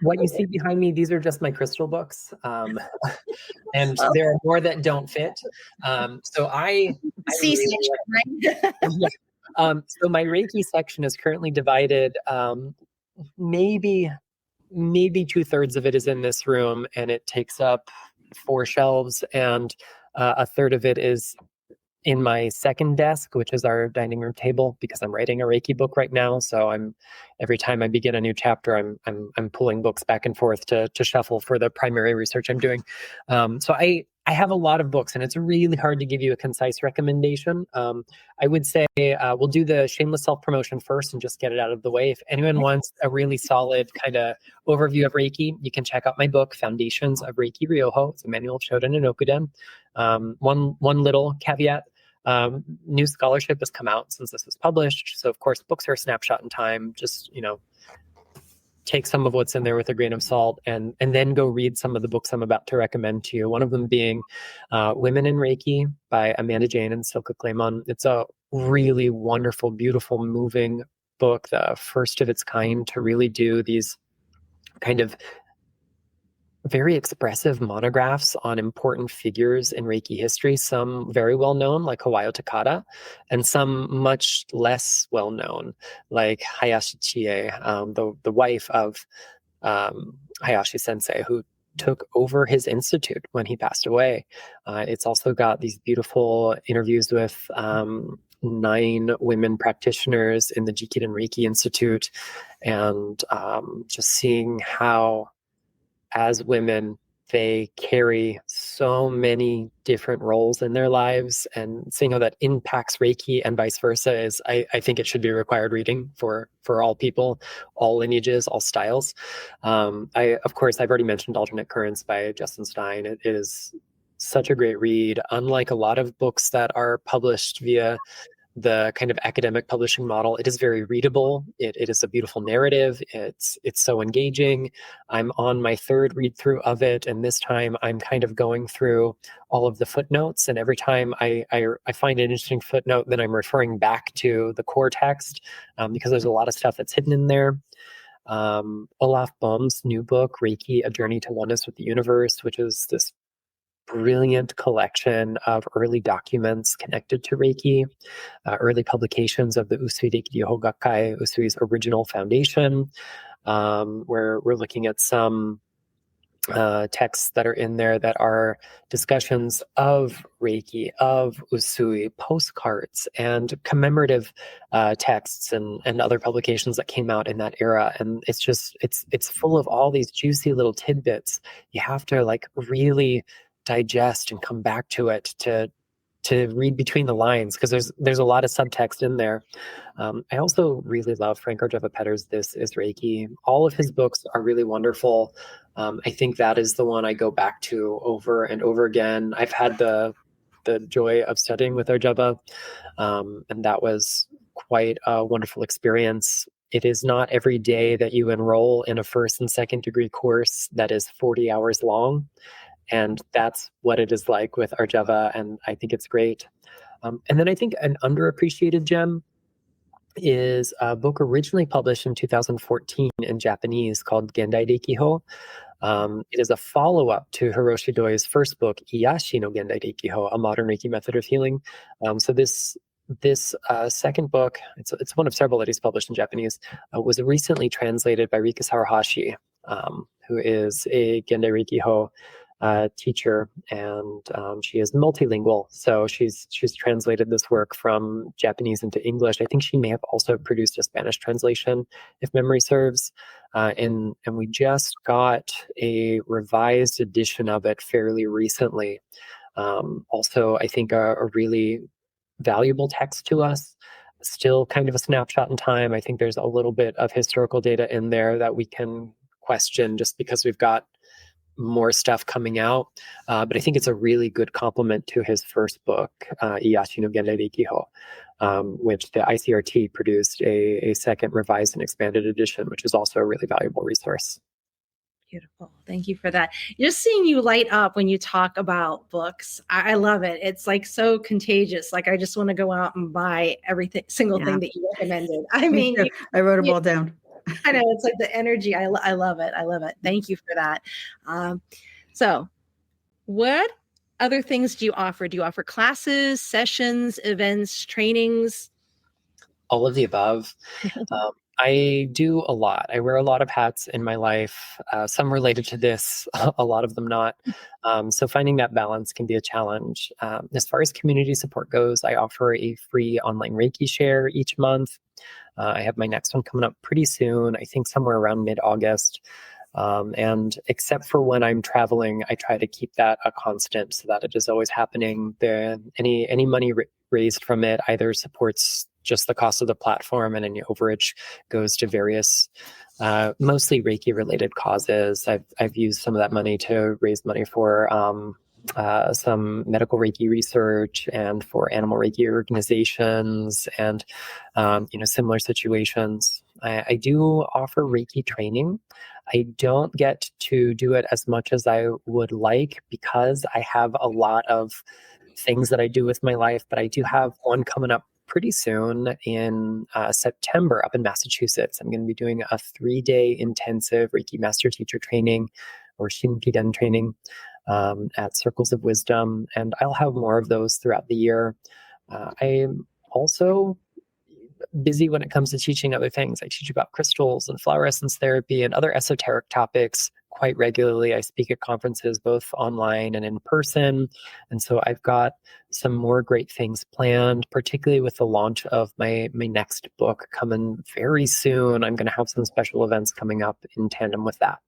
Speaker 3: What you see behind me, these are just my crystal books. And there are more that don't fit. So I
Speaker 1: C-section, right?
Speaker 3: Yeah. So my Reiki section is currently divided. Maybe 2/3 of it is in this room, and it takes up 4 shelves, and a third of it is in my second desk, which is our dining room table, because I'm writing a Reiki book right now. So every time I begin a new chapter, I'm pulling books back and forth to shuffle for the primary research I'm doing. So I have a lot of books, and it's really hard to give you a concise recommendation. I would say we'll do the shameless self-promotion first and just get it out of the way. If anyone wants a really solid kind of overview of Reiki, you can check out my book, Foundations of Reiki Ryoho. It's a manual of Shoden and Okuden. One little caveat. New scholarship has come out since this was published. So of course, books are a snapshot in time. Just, take some of what's in there with a grain of salt, and then go read some of the books I'm about to recommend to you. One of them being Women in Reiki by Amanda Jane and Silke Clayman. It's a really wonderful, beautiful, moving book, the first of its kind to really do these kind of very expressive monographs on important figures in Reiki history, some very well known, like Hawayo Takada, and some much less well known, like Hayashi Chie, the wife of Hayashi Sensei, who took over his institute when he passed away. It's also got these beautiful interviews with 9 women practitioners in the Jikiden Reiki Institute, and just seeing how, as women, they carry so many different roles in their lives, and seeing how that impacts Reiki and vice versa is, I think it should be required reading for all people, all lineages, all styles. Of course, I've already mentioned Alternate Currents by Justin Stein. It is such a great read. Unlike a lot of books that are published via the kind of academic publishing model, it is very readable. It is a beautiful narrative. It's so engaging. I'm on my 3rd read through of it, and this time I'm kind of going through all of the footnotes. And every time I find an interesting footnote, then I'm referring back to the core text, because there's a lot of stuff that's hidden in there. Olaf Bohm's new book, Reiki: A Journey to Oneness with the Universe, which is this brilliant collection of early documents connected to Reiki, early publications of the Usui Reiki Hogakai, Usui's original foundation, where we're looking at some texts that are in there that are discussions of Reiki, of Usui, postcards, and commemorative texts and other publications that came out in that era. And it's full of all these juicy little tidbits. You have to like really digest and come back to it to read between the lines, because there's a lot of subtext in there. I also really love Frank Arjava-Petter's This is Reiki. All of his books are really wonderful. I think that is the one I go back to over and over again. I've had the joy of studying with Arjava, and that was quite a wonderful experience. It is not every day that you enroll in a first and second degree course that is 40 hours long. And that's what it is like with Arjava, and I think it's great. And then I think an underappreciated gem is a book originally published in 2014 in Japanese called Gendai Reikiho. It is a follow-up to Hiroshi Doi's first book, Iyashi no Gendai Reikiho, A Modern Reiki Method of Healing. So this second book, it's one of several that he's published in Japanese, was recently translated by Rika Sarahashi, who is a Gendai Reikiho teacher, and she is multilingual. So she's translated this work from Japanese into English. I think she may have also produced a Spanish translation, if memory serves. And we just got a revised edition of it fairly recently. Also, I think a really valuable text to us. Still kind of a snapshot in time. I think there's a little bit of historical data in there that we can question just because we've got more stuff coming out. But I think it's a really good complement to his first book, Iyashi no Gendai Reikiho, which the ICRT produced a second revised and expanded edition, which is also a really valuable resource.
Speaker 1: Beautiful. Thank you for that. Just seeing you light up when you talk about books, I love it. It's like so contagious. Like I just want to go out and buy single thing that you recommended. I mean,
Speaker 2: I wrote them all down.
Speaker 1: I know, it's like the energy. I love it. I love it. Thank you for that. So what other things do you offer? Do you offer classes, sessions, events, trainings?
Speaker 3: All of the above. I do a lot. I wear a lot of hats in my life, some related to this, a lot of them not. So finding that balance can be a challenge. As far as community support goes, I offer a free online Reiki share each month. I have my next one coming up pretty soon, I think somewhere around mid-August. And except for when I'm traveling, I try to keep that a constant so that it is always happening. Any money raised from it either supports just the cost of the platform, and any overage goes to various, mostly Reiki related causes. I've used some of that money to raise money for some medical Reiki research and for animal Reiki organizations and similar situations. I do offer Reiki training. I don't get to do it as much as I would like because I have a lot of things that I do with my life, but I do have one coming up pretty soon in September up in Massachusetts. I'm going to be doing a 3-day intensive Reiki Master Teacher training or Shinkiden training at Circles of Wisdom, and I'll have more of those throughout the year. I'm also busy when it comes to teaching other things. I teach about crystals and flower essence therapy and other esoteric topics quite regularly. I speak at conferences both online and in person. And so I've got some more great things planned, particularly with the launch of my next book coming very soon. I'm going to have some special events coming up in tandem with that.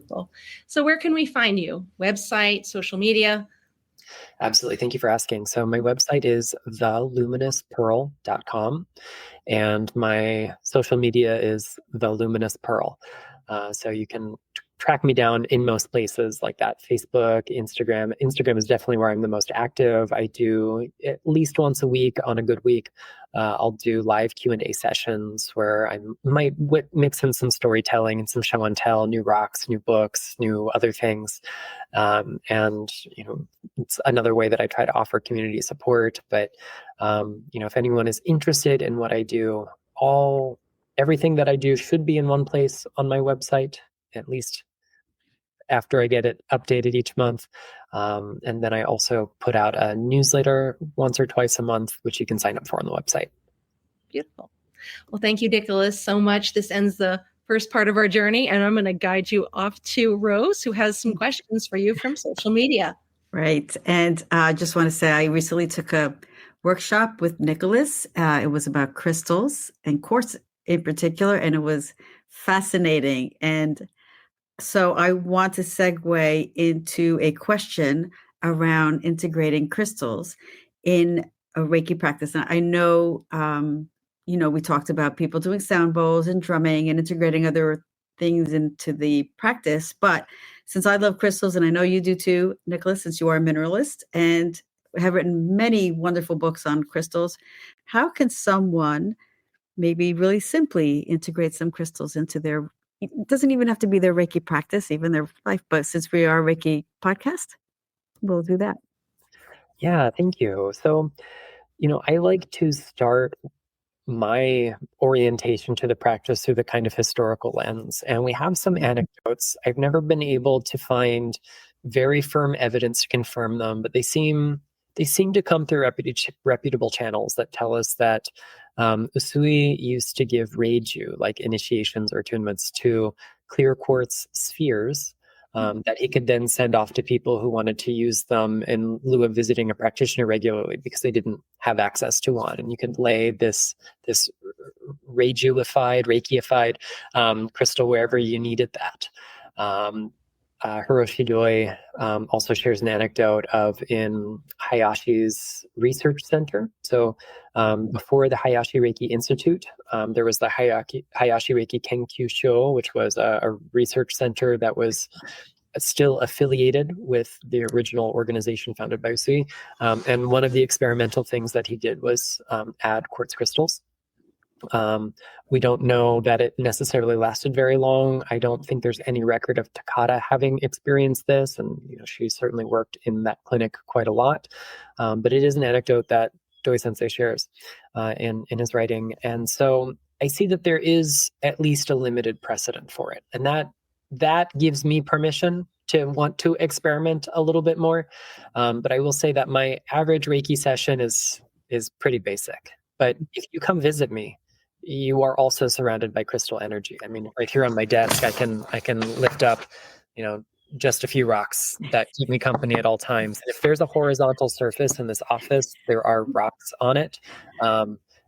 Speaker 1: Cool. So where can we find you? Website, social media?
Speaker 3: Absolutely. Thank you for asking. So my website is theluminouspearl.com, and my social media is theluminouspearl. So you can track me down in most places like that. Facebook, Instagram. Instagram is definitely where I'm the most active. I do at least once a week on a good week. I'll do live Q&A sessions where I might mix in some storytelling and some show and tell, new rocks, new books, new other things. And, it's another way that I try to offer community support. But, if anyone is interested in what I do, everything that I do should be in one place on my website, at least after I get it updated each month. And then I also put out a newsletter once or twice a month, which you can sign up for on the website.
Speaker 1: Beautiful. Well, thank you, Nicholas, so much. This ends the first part of our journey, and I'm going to guide you off to Rose, who has some questions for you from social media.
Speaker 2: Right. And I just want to say I recently took a workshop with Nicholas. It was about crystals and quartz in particular, and it was fascinating. And so I want to segue into a question around integrating crystals in a Reiki practice. And I know, we talked about people doing sound bowls and drumming and integrating other things into the practice. But since I love crystals, and I know you do too, Nicholas, since you are a mineralist and have written many wonderful books on crystals, how can someone maybe really simply integrate some crystals into their, it doesn't even have to be their Reiki practice, even their life, but since we are a Reiki podcast, we'll do that.
Speaker 3: Yeah, thank you. So, I like to start my orientation to the practice through the kind of historical lens. And we have some anecdotes. I've never been able to find very firm evidence to confirm them, but they seem to come through reputable channels that tell us that Usui used to give reiju, like initiations or attunements, to clear quartz spheres that he could then send off to people who wanted to use them in lieu of visiting a practitioner regularly because they didn't have access to one. And you could lay this Reikiified crystal wherever you needed that. Hiroshi Doi also shares an anecdote of in Hayashi's research center. So before the Hayashi Reiki Institute, there was the Hayashi Reiki Kenkyu Sho, which was a research center that was still affiliated with the original organization founded by Usui. And one of the experimental things that he did was add quartz crystals. We don't know that it necessarily lasted very long. I don't think there's any record of Takata having experienced this, and she certainly worked in that clinic quite a lot. But it is an anecdote that Doi Sensei shares in his writing, and so I see that there is at least a limited precedent for it, and that gives me permission to want to experiment a little bit more. But I will say that my average Reiki session is pretty basic. But if you come visit me, you are also surrounded by crystal energy. I mean, right here on my desk, I can lift up, just a few rocks that keep me company at all times. If there's a horizontal surface in this office, there are rocks on it.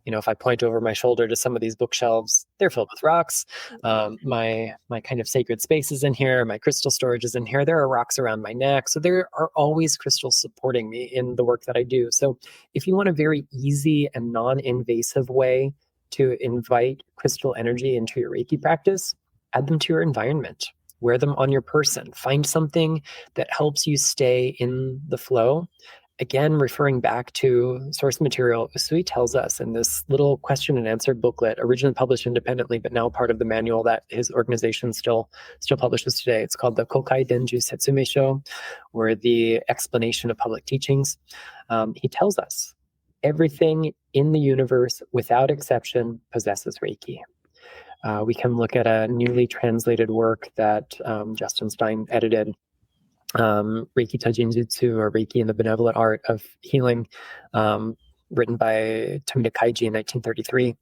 Speaker 3: If I point over my shoulder to some of these bookshelves, they're filled with rocks. My kind of sacred spaces in here, my crystal storage is in here. There are rocks around my neck. So there are always crystals supporting me in the work that I do. So if you want a very easy and non-invasive way to invite crystal energy into your Reiki practice, add them to your environment. Wear them on your person. Find something that helps you stay in the flow. Again, referring back to source material, Usui tells us in this little question and answer booklet, originally published independently, but now part of the manual that his organization still publishes today. It's called the Kokai Denju Setsumesho, or the explanation of public teachings. He tells us everything in the universe, without exception, possesses Reiki. We can look at a newly translated work that Justin Stein edited, Reiki Taijinjutsu, or Reiki and the Benevolent Art of Healing, written by Tomita Kaiji in 1933.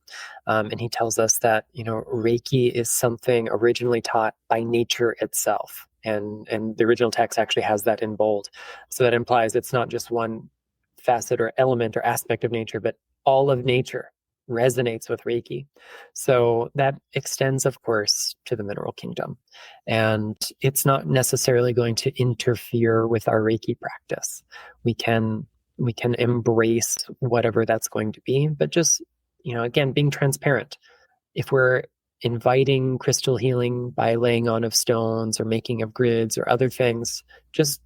Speaker 3: And he tells us that, Reiki is something originally taught by nature itself. And the original text actually has that in bold. So that implies it's not just one facet or element or aspect of nature, but all of nature resonates with Reiki. So that extends, of course, to the mineral kingdom. And it's not necessarily going to interfere with our Reiki practice. We can embrace whatever that's going to be, but just, again, being transparent. If we're inviting crystal healing by laying on of stones or making of grids or other things, just,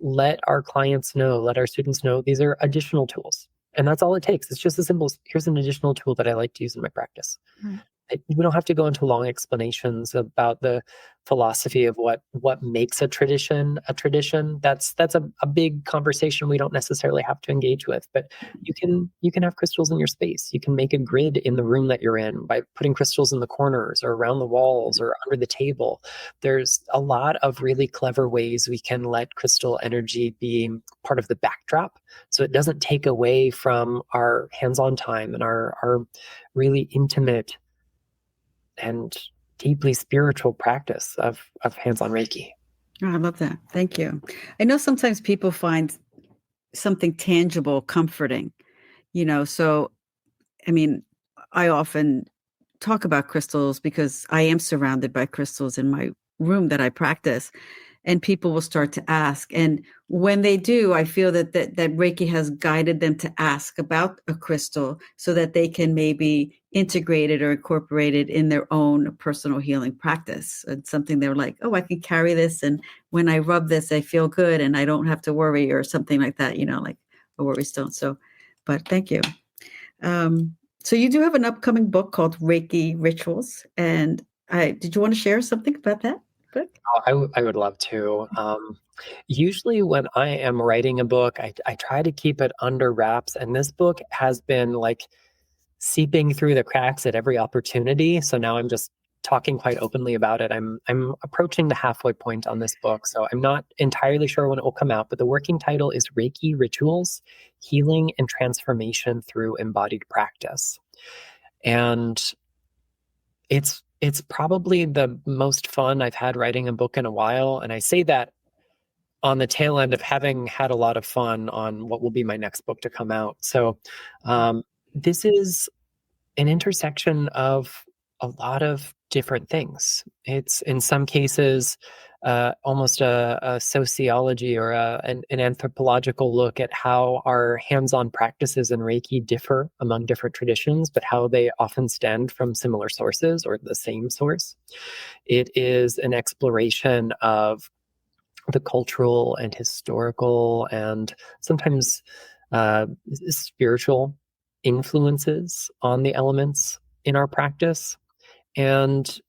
Speaker 3: let our clients know, let our students know these are additional tools. And that's all it takes. It's just as simple as, here's an additional tool that I like to use in my practice.
Speaker 2: Right.
Speaker 3: We don't have to go into long explanations about the philosophy of what makes a tradition a tradition. That's a big conversation we don't necessarily have to engage with. But you can have crystals in your space. You can make a grid in the room that you're in by putting crystals in the corners or around the walls or under the table. There's a lot of really clever ways we can let crystal energy be part of the backdrop, so it doesn't take away from our hands-on time and our really intimate and deeply spiritual practice of hands-on Reiki.
Speaker 2: Oh, I love that. Thank you. I know sometimes people find something tangible comforting, so I mean, I often talk about crystals because I am surrounded by crystals in my room that I practice, and people will start to ask. And when they do, I feel that Reiki has guided them to ask about a crystal so that they can maybe integrate it or incorporate it in their own personal healing practice. It's something they're like, oh, I can carry this. And when I rub this, I feel good and I don't have to worry, or something like that, like a worry stone. So, but thank you. So you do have an upcoming book called Reiki Rituals. And did you want to share something about that book?
Speaker 3: I would love to. Usually when I am writing a book, I try to keep it under wraps. And this book has been like seeping through the cracks at every opportunity. So now I'm just talking quite openly about it. I'm approaching the halfway point on this book. So I'm not entirely sure when it will come out, but the working title is Reiki Rituals, Healing and Transformation Through Embodied Practice. And it's probably the most fun I've had writing a book in a while. And I say that on the tail end of having had a lot of fun on what will be my next book to come out. So this is an intersection of a lot of different things. It's in some cases almost a sociology or an anthropological look at how our hands-on practices in Reiki differ among different traditions, but how they often stem from similar sources or the same source. It is an exploration of the cultural and historical and sometimes spiritual influences on the elements in our practice. And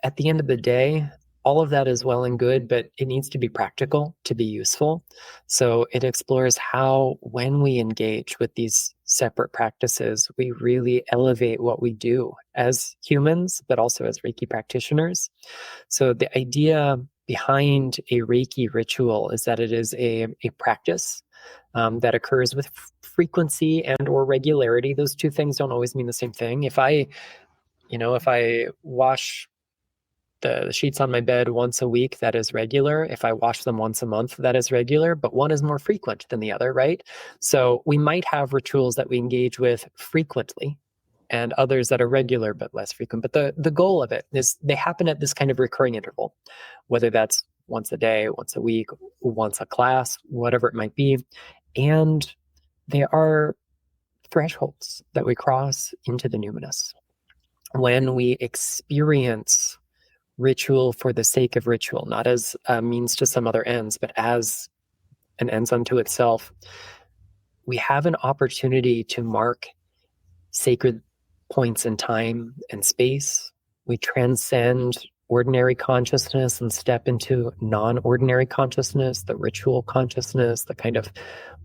Speaker 3: at the end of the day, all of that is well and good, but it needs to be practical to be useful. So it explores how, when we engage with these separate practices, we really elevate what we do as humans, but also as Reiki practitioners. So the idea behind a Reiki ritual is that it is a practice that occurs with frequency and or regularity. Those two things don't always mean the same thing. If I wash the sheets on my bed once a week, that is regular. If I wash them once a month, that is regular, but one is more frequent than the other, right? So we might have rituals that we engage with frequently and others that are regular but less frequent. But the goal of it is they happen at this kind of recurring interval, whether that's once a day, once a week, once a class, whatever it might be. And they are thresholds that we cross into the numinous. When we experience ritual for the sake of ritual, not as a means to some other ends, but as an ends unto itself, we have an opportunity to mark sacred points in time and space. We transcend ordinary consciousness and step into non-ordinary consciousness, the ritual consciousness, the kind of,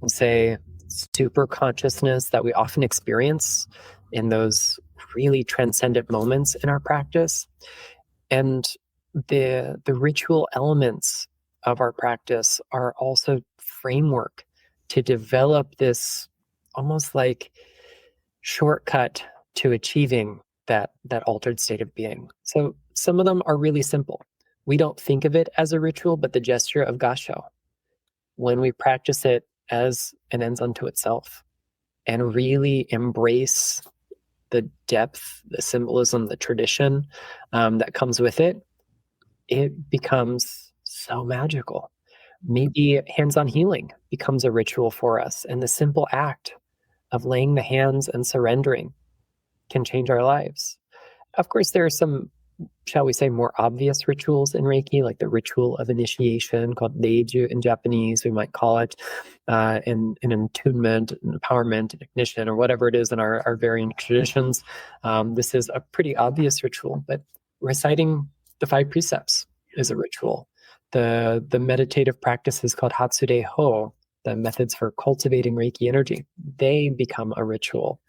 Speaker 3: we'll say, super consciousness that we often experience in those really transcendent moments in our practice. And the ritual elements of our practice are also framework to develop this almost like shortcut to achieving that altered state of being. So some of them are really simple. We don't think of it as a ritual, but the gesture of gasho, when we practice it as an ends unto itself and really embrace the depth, the symbolism, the tradition that comes with it, it becomes so magical. Maybe hands-on healing becomes a ritual for us, and the simple act of laying the hands and surrendering can change our lives. Of course, there are some shall we say, more obvious rituals in Reiki, like the ritual of initiation called Reiju in Japanese, we might call it, in attunement, empowerment, ignition, or whatever it is in our varying traditions. This is a pretty obvious ritual, but reciting the 5 precepts is a ritual. The meditative practices called Hatsude Ho, the methods for cultivating Reiki energy, they become a ritual.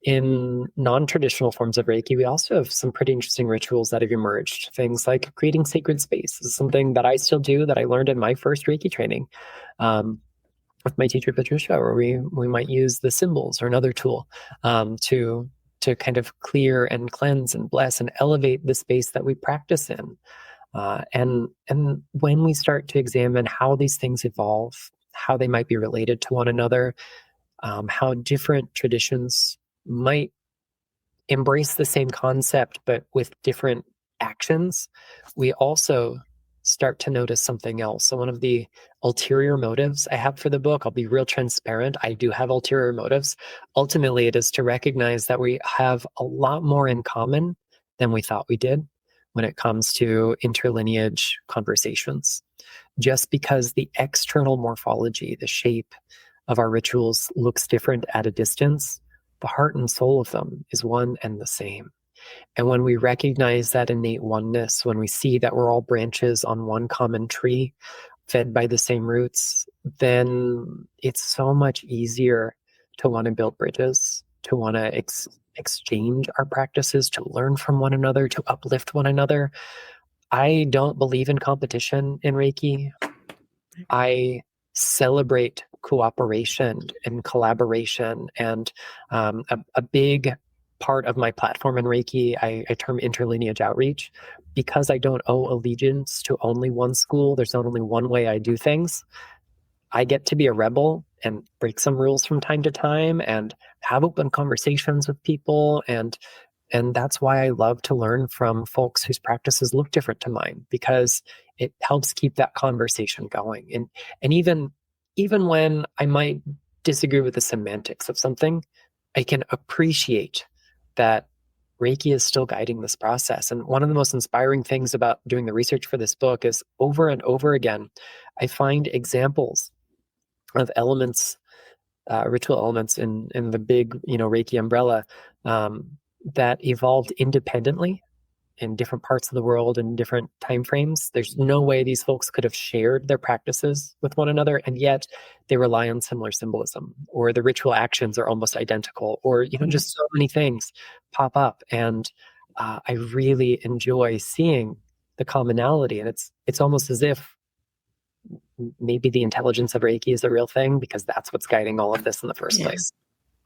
Speaker 3: In non-traditional forms of Reiki, we also have some pretty interesting rituals that have emerged. Things like creating sacred space is something that I still do, that I learned in my first Reiki training with my teacher Patricia, where we might use the symbols or another tool to kind of clear and cleanse and bless and elevate the space that we practice in. And when we start to examine how these things evolve, how they might be related to one another, how different traditions might embrace the same concept but with different actions, we also start to notice something else. So one of the ulterior motives I have for the book, I'll be real transparent, I do have ulterior motives. Ultimately, it is to recognize that we have a lot more in common than we thought we did when it comes to interlineage conversations. Just because the external morphology, the shape of our rituals looks different at a distance, the heart and soul of them is one and the same. And when we recognize that innate oneness, when we see that we're all branches on one common tree, fed by the same roots, then it's so much easier to want to build bridges, to want to exchange our practices, to learn from one another, to uplift one another. I don't believe in competition in Reiki. I celebrate cooperation and collaboration. And a big part of my platform in Reiki, I term interlineage outreach, because I don't owe allegiance to only one school. There's not only one way I do things. I get to be a rebel and break some rules from time to time and have open conversations with people. And that's why I love to learn from folks whose practices look different to mine, because it helps keep that conversation going. And even when I might disagree with the semantics of something, I can appreciate that Reiki is still guiding this process. And one of the most inspiring things about doing the research for this book is over and over again, I find examples of elements, ritual elements in the big, Reiki umbrella, that evolved independently in different parts of the world in different timeframes. There's no way these folks could have shared their practices with one another, and yet they rely on similar symbolism, or the ritual actions are almost identical, or just so many things pop up. And I really enjoy seeing the commonality, and it's almost as if maybe the intelligence of Reiki is a real thing, because that's what's guiding all of this in the first place.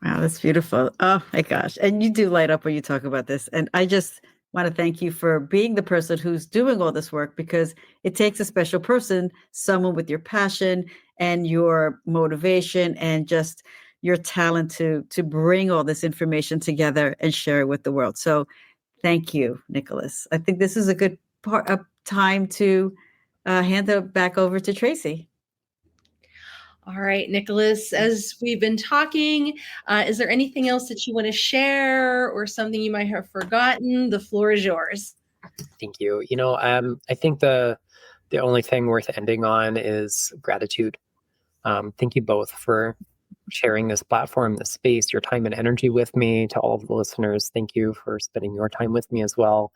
Speaker 2: Wow, that's beautiful. Oh my gosh. And you do light up when you talk about this. And I just want to thank you for being the person who's doing all this work, because it takes a special person, someone with your passion and your motivation and just your talent to bring all this information together and share it with the world. So thank you, Nicholas. I think this is a good time to hand it back over to Tracy.
Speaker 1: All right, Nicholas, as we've been talking, is there anything else that you want to share or something you might have forgotten? The floor is yours.
Speaker 3: Thank you. I think the only thing worth ending on is gratitude. Thank you both for sharing this platform, this space, your time and energy with me. To all of the listeners, thank you for spending your time with me as well.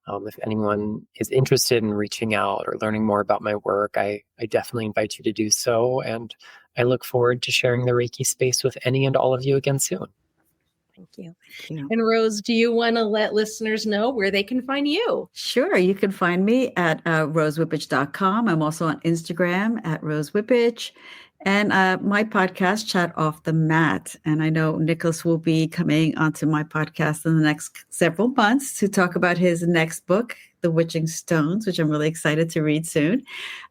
Speaker 3: If anyone is interested in reaching out or learning more about my work, I definitely invite you to do so. And I look forward to sharing the Reiki space with any and all of you again soon.
Speaker 1: Thank you. And Rose, do you want to let listeners know where they can find you?
Speaker 2: Sure. You can find me at rosewhippich.com. I'm also on Instagram at rosewhippich. And my podcast, Chat Off the Mat. And I know Nicholas will be coming onto my podcast in the next several months to talk about his next book, The Witching Stones, which I'm really excited to read soon.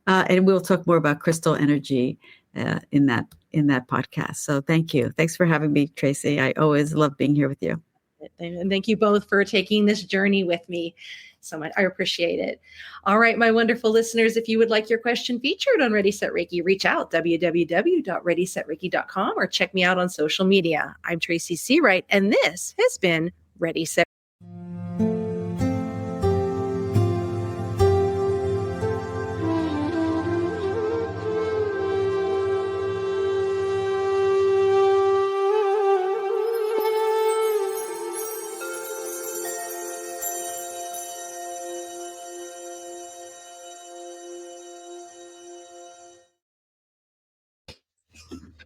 Speaker 2: And we'll talk more about crystal energy in that podcast. So thank you. Thanks for having me, Tracy. I always love being here with you.
Speaker 1: And thank you both for taking this journey with me so much. I appreciate it. All right, my wonderful listeners, if you would like your question featured on Ready, Set, Reiki, reach out, www.readysetreiki.com, or check me out on social media. I'm Tracy Seawright, and this has been Ready, Set,